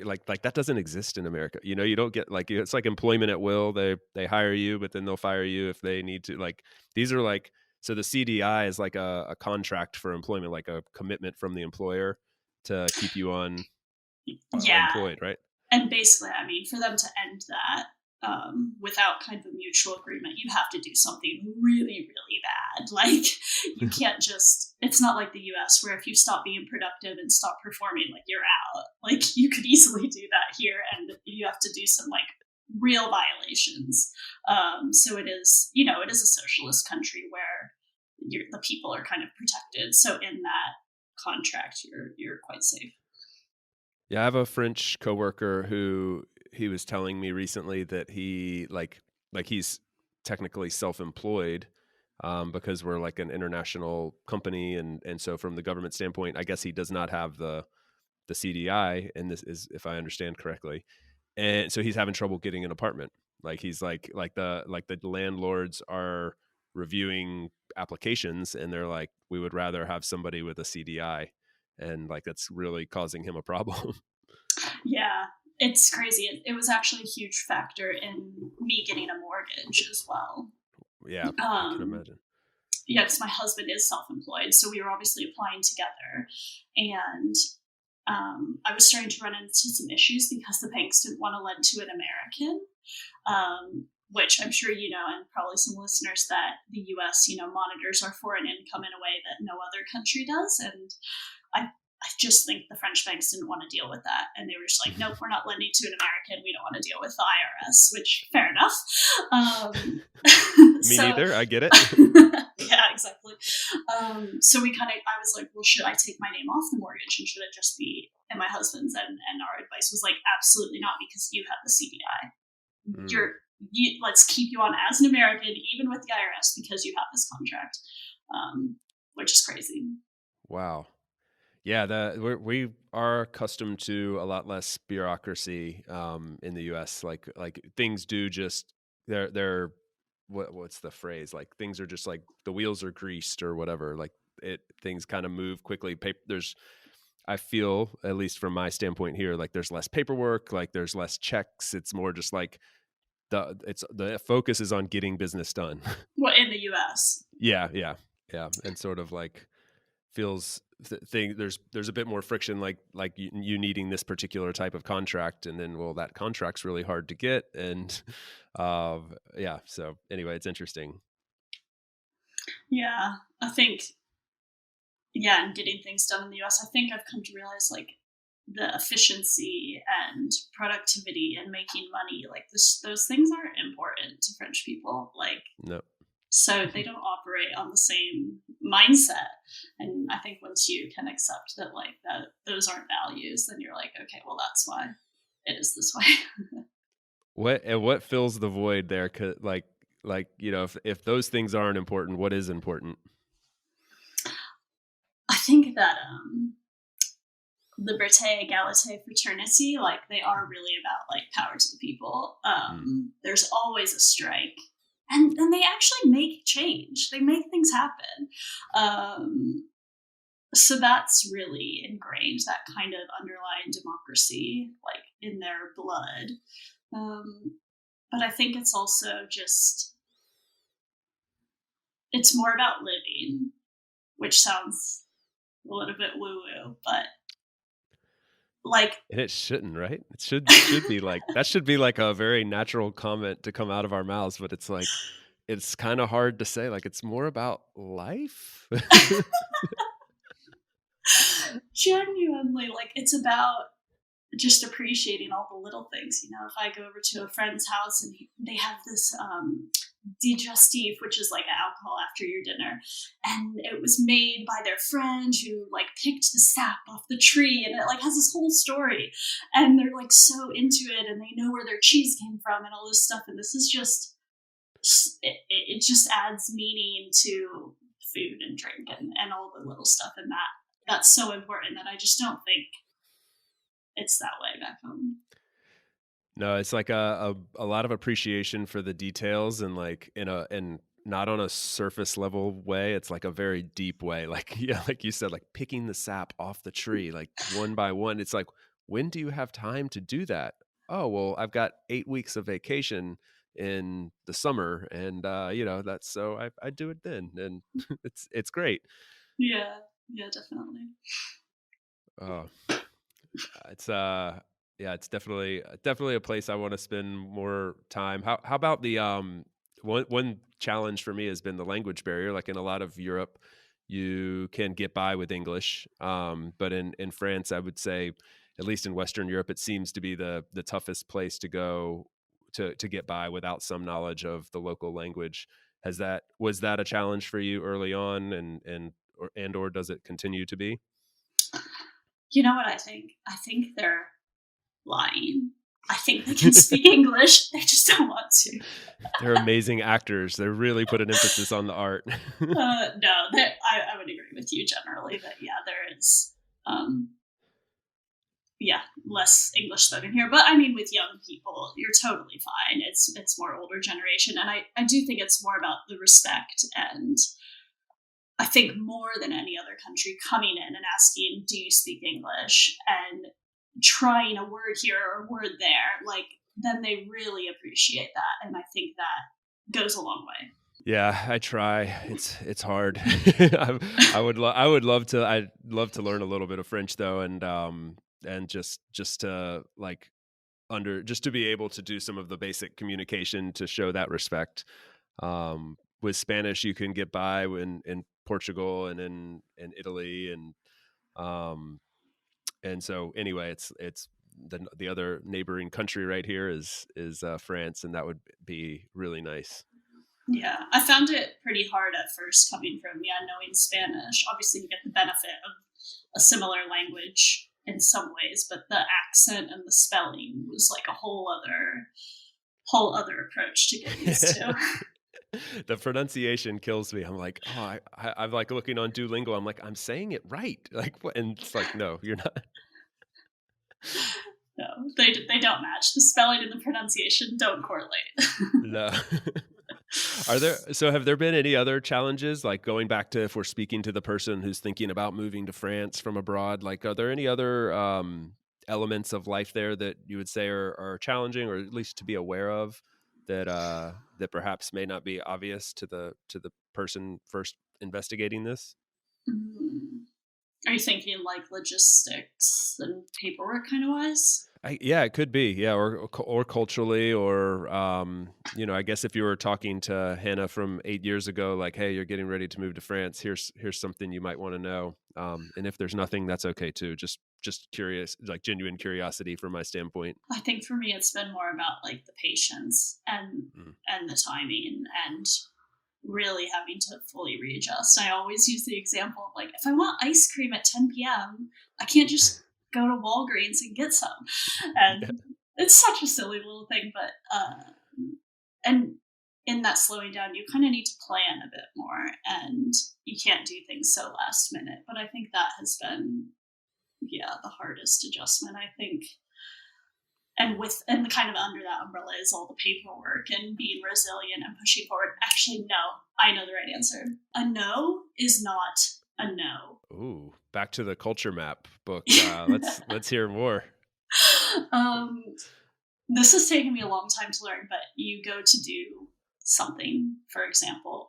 like that doesn't exist in America. You don't get like, it's like employment at will. They hire you, but then they'll fire you if they need to. Like these are like, so the CDI is like a contract for employment, like a commitment from the employer to keep you on employed, right? And basically, I mean, for them to end that without kind of a mutual agreement, you have to do something really, really bad. Like, you can't just, it's not like the US where if you stop being productive and stop performing, like, you're out. Like, you could easily do that here, and you have to do some, like, real violations. So it is, it is a socialist country where the people are kind of protected. So in that contract, you're quite safe. Yeah, I have a French coworker who he was telling me recently that he like he's technically self-employed because we're like an international company, and so from the government standpoint, I guess he does not have the CDI, and this is, if I understand correctly, and so he's having trouble getting an apartment. Like he's like the landlords are reviewing applications, and they're like, we would rather have somebody with a CDI. And like that's really causing him a problem. Yeah, it's crazy. It was actually a huge factor in me getting a mortgage as well. Yeah, I can imagine. Yeah, because my husband is self-employed, so we were obviously applying together, and I was starting to run into some issues because the banks didn't want to lend to an American, which I'm sure you know, and probably some listeners, that the U.S. monitors our foreign income in a way that no other country does, and I just think the French banks didn't want to deal with that. And they were just like, nope, we're not lending to an American. We don't want to deal with the IRS, which, fair enough. Me neither. I get it. Yeah, exactly. So I was like, well, should I take my name off the mortgage, and should it just be in my husband's? And our advice was like, absolutely not, because you have the CDI. Let's keep you on as an American, even with the IRS, because you have this contract, which is crazy. Wow. Yeah, we are accustomed to a lot less bureaucracy in the U.S. Like things do just they're what's the phrase? Like things are just like the wheels are greased or whatever. Like things kind of move quickly. I feel, at least from my standpoint here, like there's less paperwork, like there's less checks. It's more just like the focus is on getting business done. Well, in the U.S. Yeah, and sort of like feels there's a bit more friction, like you needing this particular type of contract, and then that contract's really hard to get, and so anyway, it's interesting. Yeah, I think and getting things done in the US, I think I've come to realize like the efficiency and productivity and making money, like those things aren't important to French people, like no. So they don't operate on the same mindset. And I think once you can accept that, like, that those aren't values, then you're like, okay, well, that's why it is this way. What fills the void there? Like if those things aren't important, what is important? I think that liberté, égalité, fraternity, like they are really about like power to the people. There's always a strike. And they actually make change. They make things happen. So that's really ingrained, that kind of underlying democracy, like in their blood. Um, but I think it's also just, it's more about living, which sounds a little bit woo woo, but like, And it shouldn't, right? It should be like that should be like a very natural comment to come out of our mouths, but it's like it's kind of hard to say. Like it's more about life. genuinely, like, it's about just appreciating all the little things. You know, if I go over to a friend's house and they have this digestif, which is like an alcohol after your dinner, and it was made by their friend who like picked the sap off the tree, and it like has this whole story, and they're like so into it, and they know where their cheese came from and all this stuff, and this is just it just adds meaning to food and drink and all the little stuff, and that's so important that I just don't think it's that way back home. No, it's like a lot of appreciation for the details and like and not on a surface level way. It's like a very deep way. Like yeah, like you said, like picking the sap off the tree, like one by one. It's like, when do you have time to do that? Oh, well, I've got 8 weeks of vacation in the summer, and that's so I do it then, and it's great. Yeah, yeah, definitely. Oh, it's yeah, it's definitely a place I want to spend more time. How about the one challenge for me has been the language barrier. Like in a lot of Europe, you can get by with English, but in France, I would say, at least in Western Europe, it seems to be the toughest place to go to get by without some knowledge of the local language. Was that a challenge for you early on, or does it continue to be? You know what I think? I think they're lying. I think they can speak English. They just don't want to. They're amazing actors. They really put an emphasis on the art. No, I would agree with you generally that yeah, there is um, yeah, less English spoken here. But I mean, with young people, you're totally fine. It's more older generation, and I do think it's more about the respect, and I think more than any other country coming in and asking, "Do you speak English?" and trying a word here or a word there, like then they really appreciate that, and I think that goes a long way. Yeah, I try. It's hard. I'd love to learn a little bit of French though, and just to like just to be able to do some of the basic communication to show that respect. With Spanish, you can get by in Portugal and in Italy, um, and so anyway, it's the other neighboring country right here is France, and that would be really nice. Yeah, I found it pretty hard at first coming from knowing Spanish. Obviously, you get the benefit of a similar language in some ways, but the accent and the spelling was like a whole other approach to get used to. The pronunciation kills me. I'm like, oh, I'm like looking on Duolingo. I'm like, I'm saying it right. Like, what? And it's like, no, you're not. No, they don't match. The spelling and the pronunciation don't correlate. No. Have there been any other challenges, like going back to, if we're speaking to the person who's thinking about moving to France from abroad, like, are there any other elements of life there that you would say are challenging, or at least to be aware of, that perhaps may not be obvious to the person first investigating this? Mm. Are you thinking like logistics and paperwork kind of wise? Yeah, it could be. Yeah, or culturally, or I guess if you were talking to Hannah from 8 years ago, like, hey, you're getting ready to move to France. Here's something you might want to know. And if there's nothing, that's okay too. Just curious, like genuine curiosity from my standpoint. I think for me, it's been more about like the patience Mm. and the timing and really having to fully readjust. I always use the example of like, if I want ice cream at 10 p.m., I can't just go to Walgreens and get some. Yeah. And it's such a silly little thing, but, and in that slowing down, you kind of need to plan a bit more and you can't do things so last minute. But I think that has been, yeah, the hardest adjustment, I think. And the kind of under that umbrella is all the paperwork and being resilient and pushing forward. Actually, no, I know the right answer. A no is not a no. Ooh, back to the culture map book. Let's hear more. um, this has taken me a long time to learn, but you go to do something, for example,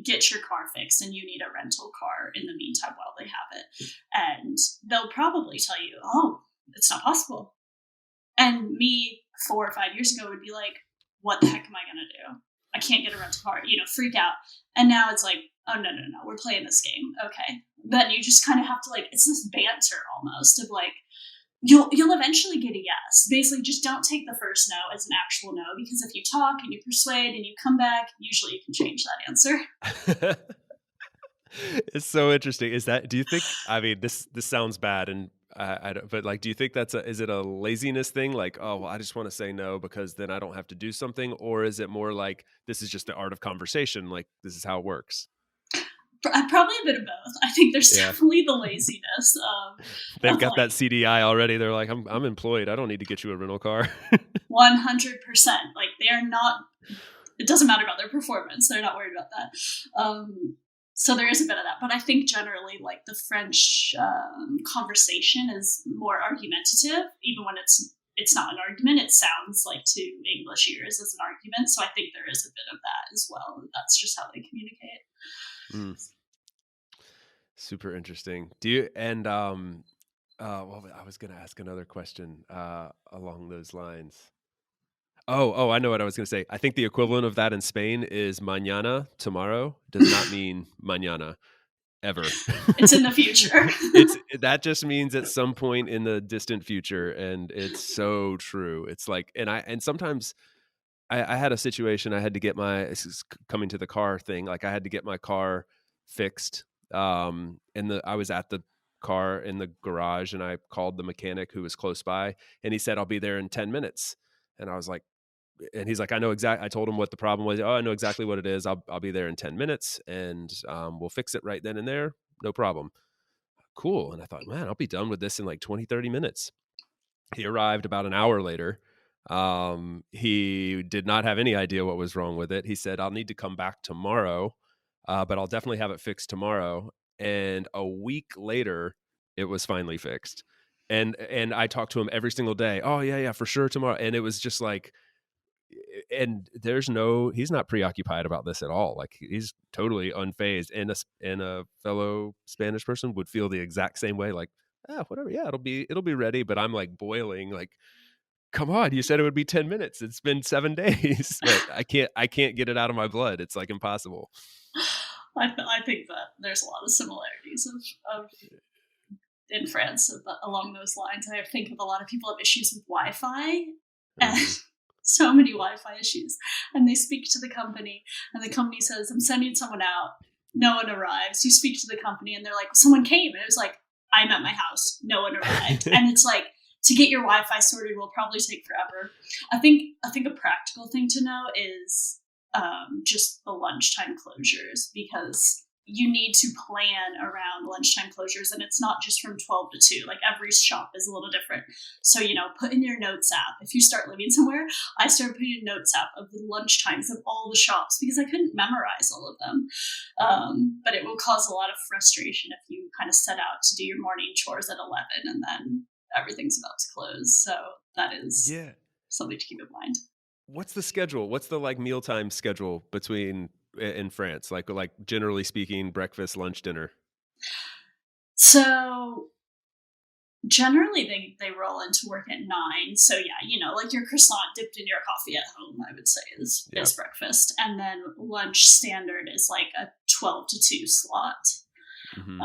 get your car fixed and you need a rental car in the meantime while they have it. And they'll probably tell you, oh, it's not possible. And me 4 or 5 years ago would be like, what the heck am I going to do? I can't get a rental car, freak out. And now it's like, oh, no, we're playing this game. Okay. Then you just kind of have to it's this banter almost of you'll eventually get a yes. Basically, just don't take the first no as an actual no, because if you talk and you persuade and you come back, usually you can change that answer. It's so interesting. Do you think, I mean, this sounds bad, and but do you think is it a laziness thing? Like, oh, well, I just want to say no because then I don't have to do something. Or is it more like, this is just the art of conversation? Like, this is how it works. Probably a bit of both. I think there's definitely the laziness. They've got that CDI already. They're like, I'm employed. I don't need to get you a rental car. 100%. They're not, it doesn't matter about their performance. They're not worried about that. So there is a bit of that. But I think generally, the French conversation is more argumentative, even when it's not an argument. It sounds like to English ears as an argument. So I think there is a bit of that as well. That's just how they communicate. Super interesting. Do you, and well, I was going to ask another question along those lines. Oh, I know what I was going to say. I think the equivalent of that in Spain is mañana, tomorrow, does not mean mañana ever. It's in the future. That just means at some point in the distant future, and it's so true. It's like, and sometimes I had a situation. I had to get coming to the car thing. I had to get my car fixed. I was at the car in the garage, and I called the mechanic who was close by, and he said, I'll be there in 10 minutes. And I was like, and he's like, I told him what the problem was. Oh, I know exactly what it is. I'll be there in 10 minutes and we'll fix it right then and there. No problem. Cool. And I thought, man, I'll be done with this in 20, 30 minutes. He arrived about an hour later. He did not have any idea what was wrong with it. He said, I'll need to come back tomorrow, but I'll definitely have it fixed tomorrow. And a week later, it was finally fixed. And I talked to him every single day. Oh yeah, for sure tomorrow. And it was just and he's not preoccupied about this at all. He's totally unfazed. And a fellow Spanish person would feel the exact same way. Whatever. Yeah, it'll be ready. But I'm boiling. Come on, you said it would be 10 minutes. It's been 7 days. But I can't get it out of my blood. It's impossible. I think that there's a lot of similarities of in France along those lines. I think of a lot of people have issues with Wi-Fi, and so many Wi-Fi issues. And they speak to the company, and the company says, I'm sending someone out. No one arrives. You speak to the company, and they're like, someone came. And it was I'm at my house. No one arrived. And it's to get your Wi-Fi sorted will probably take forever. I think a practical thing to know is just the lunchtime closures, because you need to plan around lunchtime closures, and it's not just from 12 to 2. Every shop is a little different. So, put in your notes app. If you start living somewhere, I started putting a notes app of the lunch times of all the shops, because I couldn't memorize all of them. But it will cause a lot of frustration if you kind of set out to do your morning chores at 11 and then everything's about to close. So that is something to keep in mind. What's the schedule? What's the mealtime schedule in France? Like generally speaking, breakfast, lunch, dinner? So generally they roll into work at 9. So yeah, your croissant dipped in your coffee at home, I would say is breakfast. And then lunch standard is a 12 to 2 slot. Mm-hmm.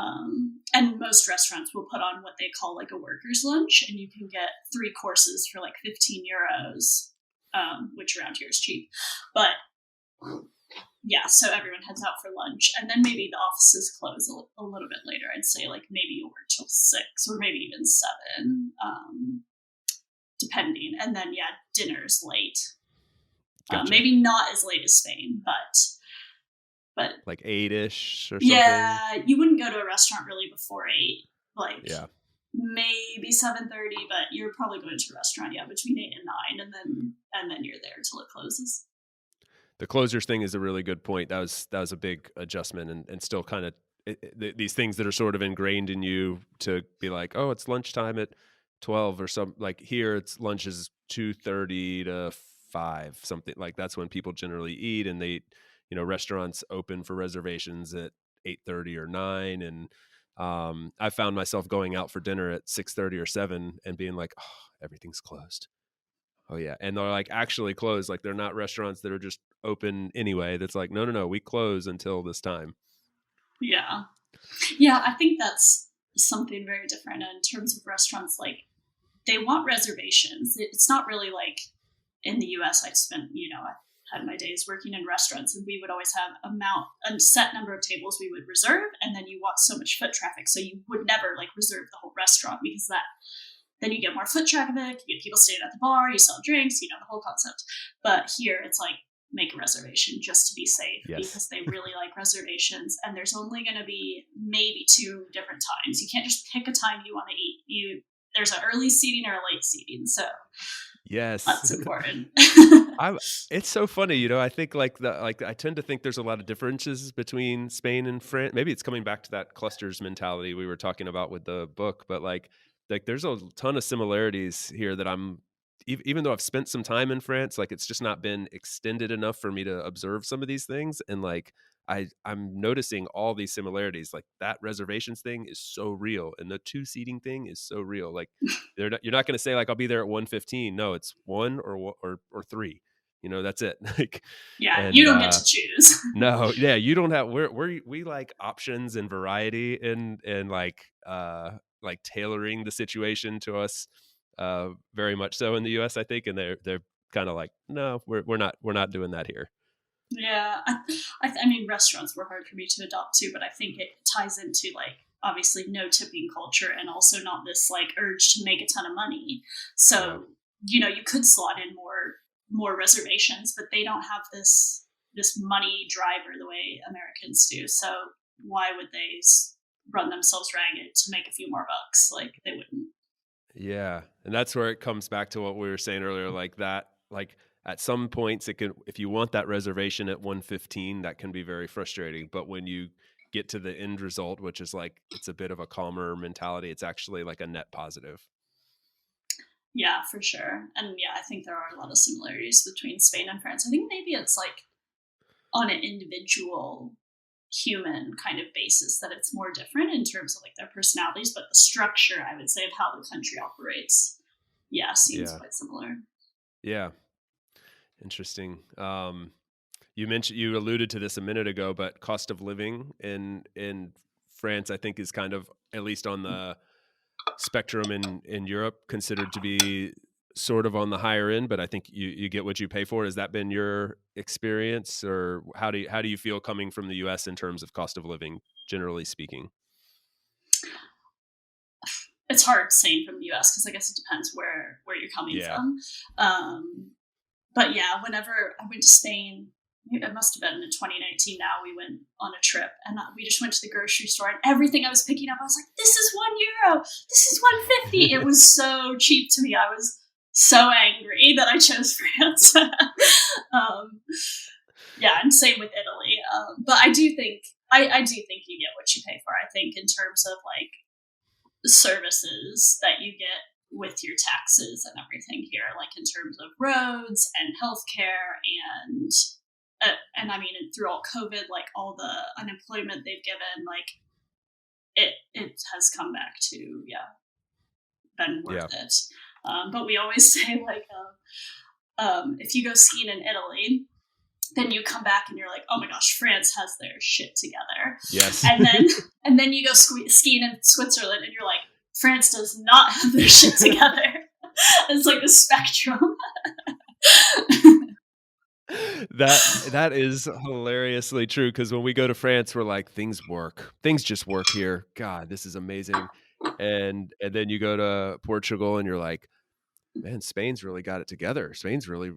And most restaurants will put on what they call a worker's lunch, and you can get 3 courses for 15 euros, which around here is cheap. But yeah, so everyone heads out for lunch, and then maybe the offices close a little bit later. I'd say maybe you'll work till 6 or maybe even 7, depending. And then dinner's late. Gotcha. Maybe not as late as Spain, but 8-ish or something. Yeah, you wouldn't go to a restaurant really before 8. Maybe 7:30, but you're probably going to a restaurant between 8 and 9, and then you're there till it closes. The closers thing is a really good point. That was a big adjustment, and still kind of these things that are sort of ingrained in you to be like, oh, it's lunchtime at 12 or some like here it's lunch is 2:30 to 5, something like that's when people generally eat, and they, restaurants open for reservations at 8:30 or 9. And I found myself going out for dinner at 6:30 or 7 and being like, oh, everything's closed. Oh yeah. And they're like actually closed. Like they're not restaurants that are just open anyway. That's like, no, no, no, we close until this time. Yeah. Yeah, I think that's something very different in terms of restaurants. Like, they want reservations. It's not really like in the US. I spent, I had my days working in restaurants, and we would always have a set number of tables we would reserve, and then you want so much foot traffic, so you would never like reserve the whole restaurant, because that then you get more foot traffic, you get people staying at the bar, you sell drinks, the whole concept. But here it's like, make a reservation just to be safe, Yes. because they really like reservations, and there's only going to be maybe 2 different times. You can't just pick a time you want to eat. There's an early seating or a late seating, so Yes. that's important. It's so funny, I think I tend to think there's a lot of differences between Spain and France. Maybe it's coming back to that clusters mentality we were talking about with the book, but like there's a ton of similarities here that even though I've spent some time in France, like it's just not been extended enough for me to observe some of these things. And like I'm noticing all these similarities. Like that reservations thing is so real, and the 2 seating thing is so real. Like you're not going to say like I'll be there at 1:15. No, it's 1 or 3. That's it. Like, Yeah, you and don't get to choose. no, yeah, you don't have. We like options and variety, and like tailoring the situation to us, very much so in the U.S. I think, and they're kind of like, no, we're not doing that here. Yeah, I mean, restaurants were hard for me to adopt too, but I think it ties into like obviously no tipping culture, and also not this like urge to make a ton of money. So you could slot in more reservations, but they don't have this money driver the way Americans do. So why would they run themselves ragged to make a few more bucks? Like, they wouldn't. Yeah, and that's where it comes back to what we were saying earlier, like that, like at some points it can, if you want that reservation at 1:15, that can be very frustrating. But when you get to the end result, which is like it's a bit of a calmer mentality, it's actually like a net positive. Yeah, for sure. And yeah, I think there are a lot of similarities between Spain and France. I think maybe it's like on an individual human kind of basis that it's more different in terms of like their personalities, but the structure, I would say, of how the country operates, seems Yeah. quite similar. Yeah. Interesting. You alluded to this a minute ago, but cost of living in France, I think, is kind of, at least on the spectrum in Europe, considered to be sort of on the higher end. But I think you get what you pay for. Has that been your experience, or how do you feel coming from the U.S. in terms of cost of living, generally speaking? It's hard saying from the US, because I guess it depends where you're coming Yeah. from. But yeah, whenever I went to Spain, it must have been in 2019 now, we went on a trip, and we just went to the grocery store, and everything I was picking up, I was like, this is €1, this is 150. It was so cheap to me. I was so angry that I chose France. Yeah, and same with Italy. But I do think you get what you pay for. I think in terms of like services that you get with your taxes and everything here, like in terms of roads and healthcare, and I mean, through all COVID, like all the unemployment they've given, like it has come back to been worth it. But we always say like, if you go skiing in Italy, then you come back and you're like, oh my gosh, France has their shit together. Yes. And then you go skiing in Switzerland, and you're like, France does not have their shit together. It's like a spectrum. That is hilariously true, because when we go to France, we're like, things just work here. God, this is amazing. And then you go to Portugal and you're like, man, Spain's really got it together. Spain's really,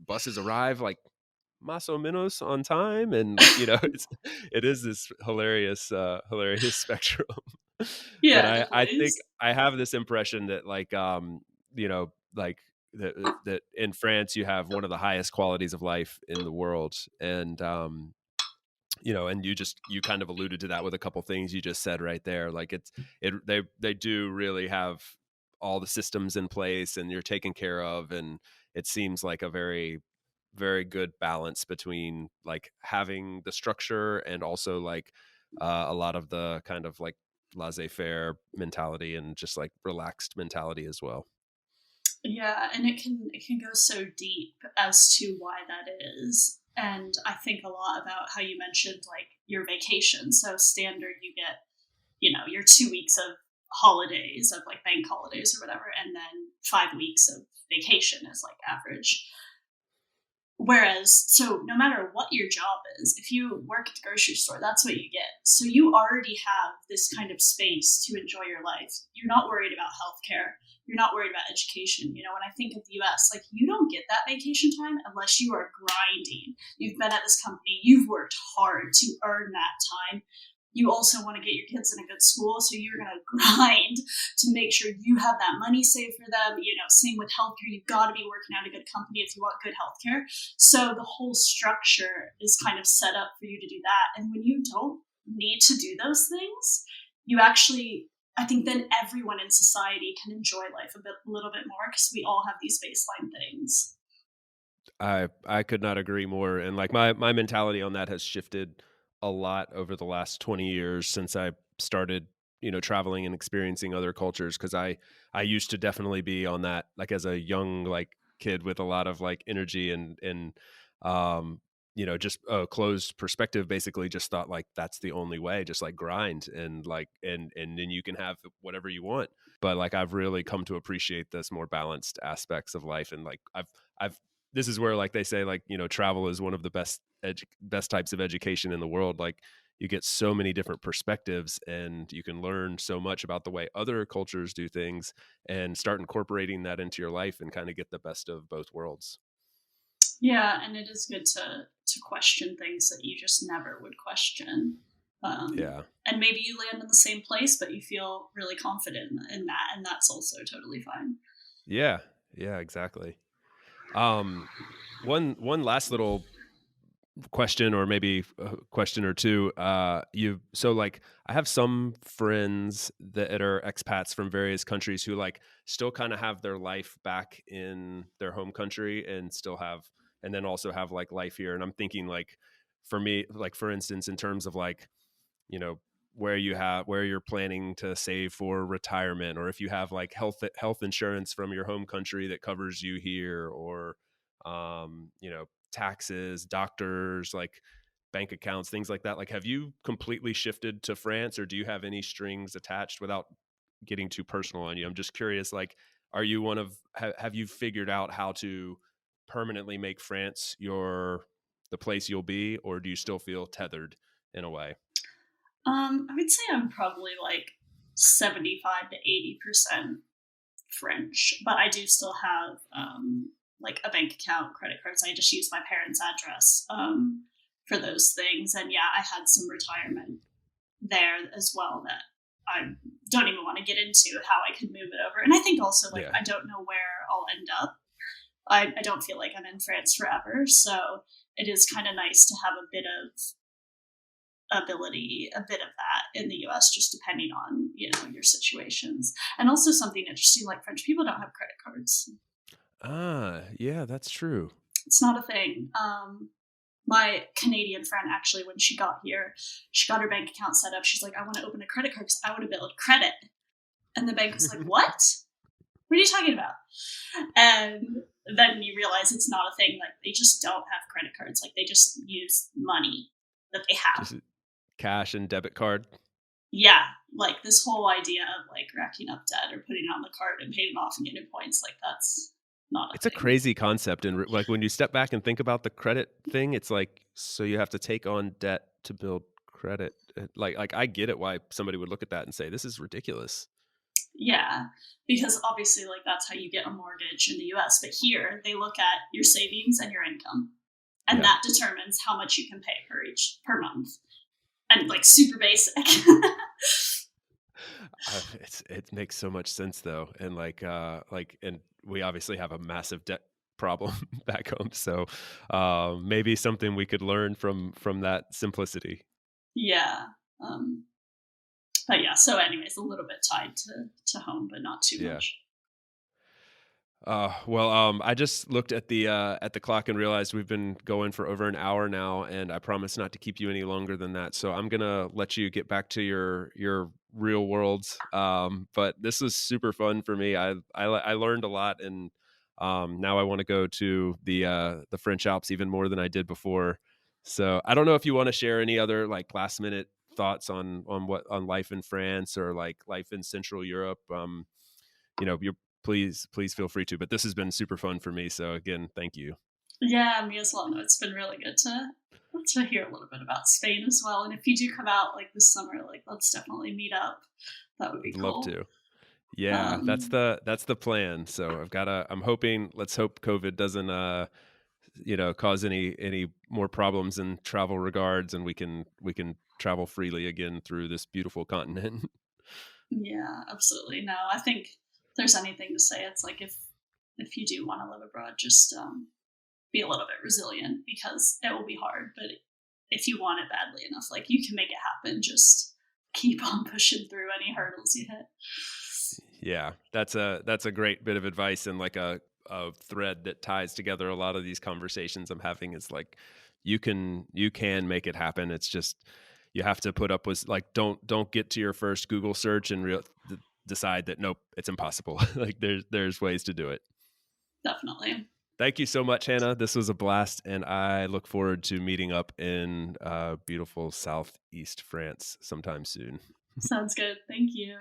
buses arrive like más o menos on time, and it is this hilarious spectrum. But Yeah, I definitely think is. I have this impression that like that in France you have one of the highest qualities of life in the world, and And you kind of alluded to that with a couple things you just said right there. Like they do really have all the systems in place and you're taken care of. And it seems like a very, very good balance between like having the structure and also like a lot of the kind of like laissez-faire mentality and just like relaxed mentality as well. Yeah, and it can go so deep as to why that is. And I think a lot about how you mentioned like your vacation. So standard you get, your 2 weeks of holidays, of like bank holidays or whatever, and then 5 weeks of vacation is like average. Whereas, so no matter what your job is, if you work at the grocery store, that's what you get. So you already have this kind of space to enjoy your life. You're not worried about healthcare. You're not worried about education. When I think of the US, like you don't get that vacation time unless you are grinding. You've been at this company, you've worked hard to earn that time. You also want to get your kids in a good school, so you're going to grind to make sure you have that money saved for them. Same with healthcare. You've got to be working at a good company if you want good healthcare. So the whole structure is kind of set up for you to do that. And when you don't need to do those things, you actually, I think then everyone in society can enjoy life a little bit more because we all have these baseline things. I could not agree more. And like my mentality on that has shifted a lot over the last 20 years since I started, traveling and experiencing other cultures. Cause I used to definitely be on that, like as a young, like kid with a lot of like energy um, just a closed perspective, basically just thought like, that's the only way, just like grind and like, and then you can have whatever you want. But like, I've really come to appreciate this more balanced aspects of life. And like, I've this is where like they say like travel is one of the best types of education in the world. Like you get so many different perspectives and you can learn so much about the way other cultures do things and start incorporating that into your life and kind of get the best of both worlds. Yeah, and it is good to question things that you just never would question. Yeah, And maybe you land in the same place, but you feel really confident in that, and that's also totally fine. yeah, yeah, exactly. Um one last little question, or maybe a question or two. You so like I have some friends that are expats from various countries who like still kind of have their life back in their home country and still have, and then also have like life here. And I'm thinking like for me, like for instance, in terms of like, you know, where you're planning to save for retirement, or if you have like health insurance from your home country that covers you here, or taxes, doctors, like bank accounts, things like that. Like, have you completely shifted to France, or do you have any strings attached? Without getting too personal on you, I'm just curious, like, are you have you figured out how to permanently make France the place you'll be, or do you still feel tethered in a way? I would say I'm probably like 75 to 80% French, but I do still have like a bank account, credit cards. I just use my parents' address for those things. And yeah, I had some retirement there as well that I don't even want to get into how I could move it over. And I think also like Yeah. I don't know where I'll end up. I don't feel like I'm in France forever. So it is kind of nice to have a bit of ability, a bit of that in the US, just depending on, your situations. And also something interesting, like French people don't have credit cards. Ah, yeah, that's true. It's not a thing. My Canadian friend, actually, when she got here, she got her bank account set up. She's like, I want to open a credit card because I want to build credit. And the bank was like, what? What are you talking about? And then you realize it's not a thing. Like, they just don't have credit cards. Like, they just use money that they have. Just cash and debit card. Yeah, like this whole idea of like racking up debt or putting it on the card and paying it off and getting points, like that's not a It's a thing. crazy concept, and like when you step back and think about the credit thing, it's like, so you have to take on debt to build credit. Like I get it why somebody would look at that and say this is ridiculous. Yeah, because obviously, like that's how you get a mortgage in the US. But here, they look at your savings and your income, and Yeah. that determines how much you can pay per month. And like super basic. It makes so much sense though, and like and we obviously have a massive debt problem back home. So maybe something we could learn from that simplicity. Yeah. But yeah, so anyways, a little bit tied to home, but not too Yeah. much. I just looked at the clock and realized we've been going for over an hour now, and I promise not to keep you any longer than that. So I'm gonna let you get back to your real worlds. But this was super fun for me. I learned a lot, and now I want to go to the French Alps even more than I did before. So I don't know if you want to share any other like last minute thoughts on life in France or like life in Central Europe. You're please feel free to. But this has been super fun for me. So again, thank you. Yeah, me as well. No, it's been really good to hear a little bit about Spain as well. And if you do come out like this summer, like let's definitely meet up. That would be I'd love cool. to. Yeah, that's Um, the plan. So I'm hoping, let's hope COVID doesn't cause any more problems in travel regards, and we can travel freely again through this beautiful continent. yeah, absolutely. No, I think if there's anything to say, it's like if you do want to live abroad, just be a little bit resilient because it will be hard. But if you want it badly enough, like you can make it happen. Just keep on pushing through any hurdles you hit. Yeah, that's a great bit of advice, and like a thread that ties together a lot of these conversations I'm having is like you can make it happen. It's just you have to put up with like don't get to your first Google search and decide that nope, it's impossible. Like there's ways to do it. Definitely. Thank you so much, Hannah. This was a blast, and I look forward to meeting up in beautiful southeast France sometime soon. Sounds good. Thank you.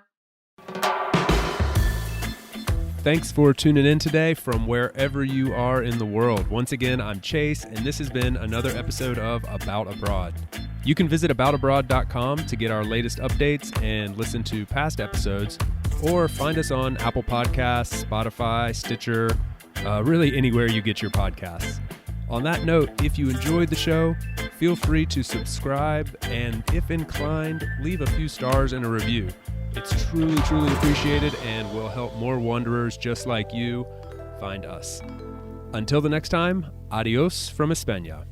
Thanks for tuning in today from wherever you are in the world. Once again, I'm Chase, and this has been another episode of About Abroad. You can visit aboutabroad.com to get our latest updates and listen to past episodes, or find us on Apple Podcasts, Spotify, Stitcher, really anywhere you get your podcasts. On that note, if you enjoyed the show, feel free to subscribe, and if inclined, leave a few stars and a review. It's truly, truly appreciated and will help more wanderers just like you find us. Until the next time, adios from España.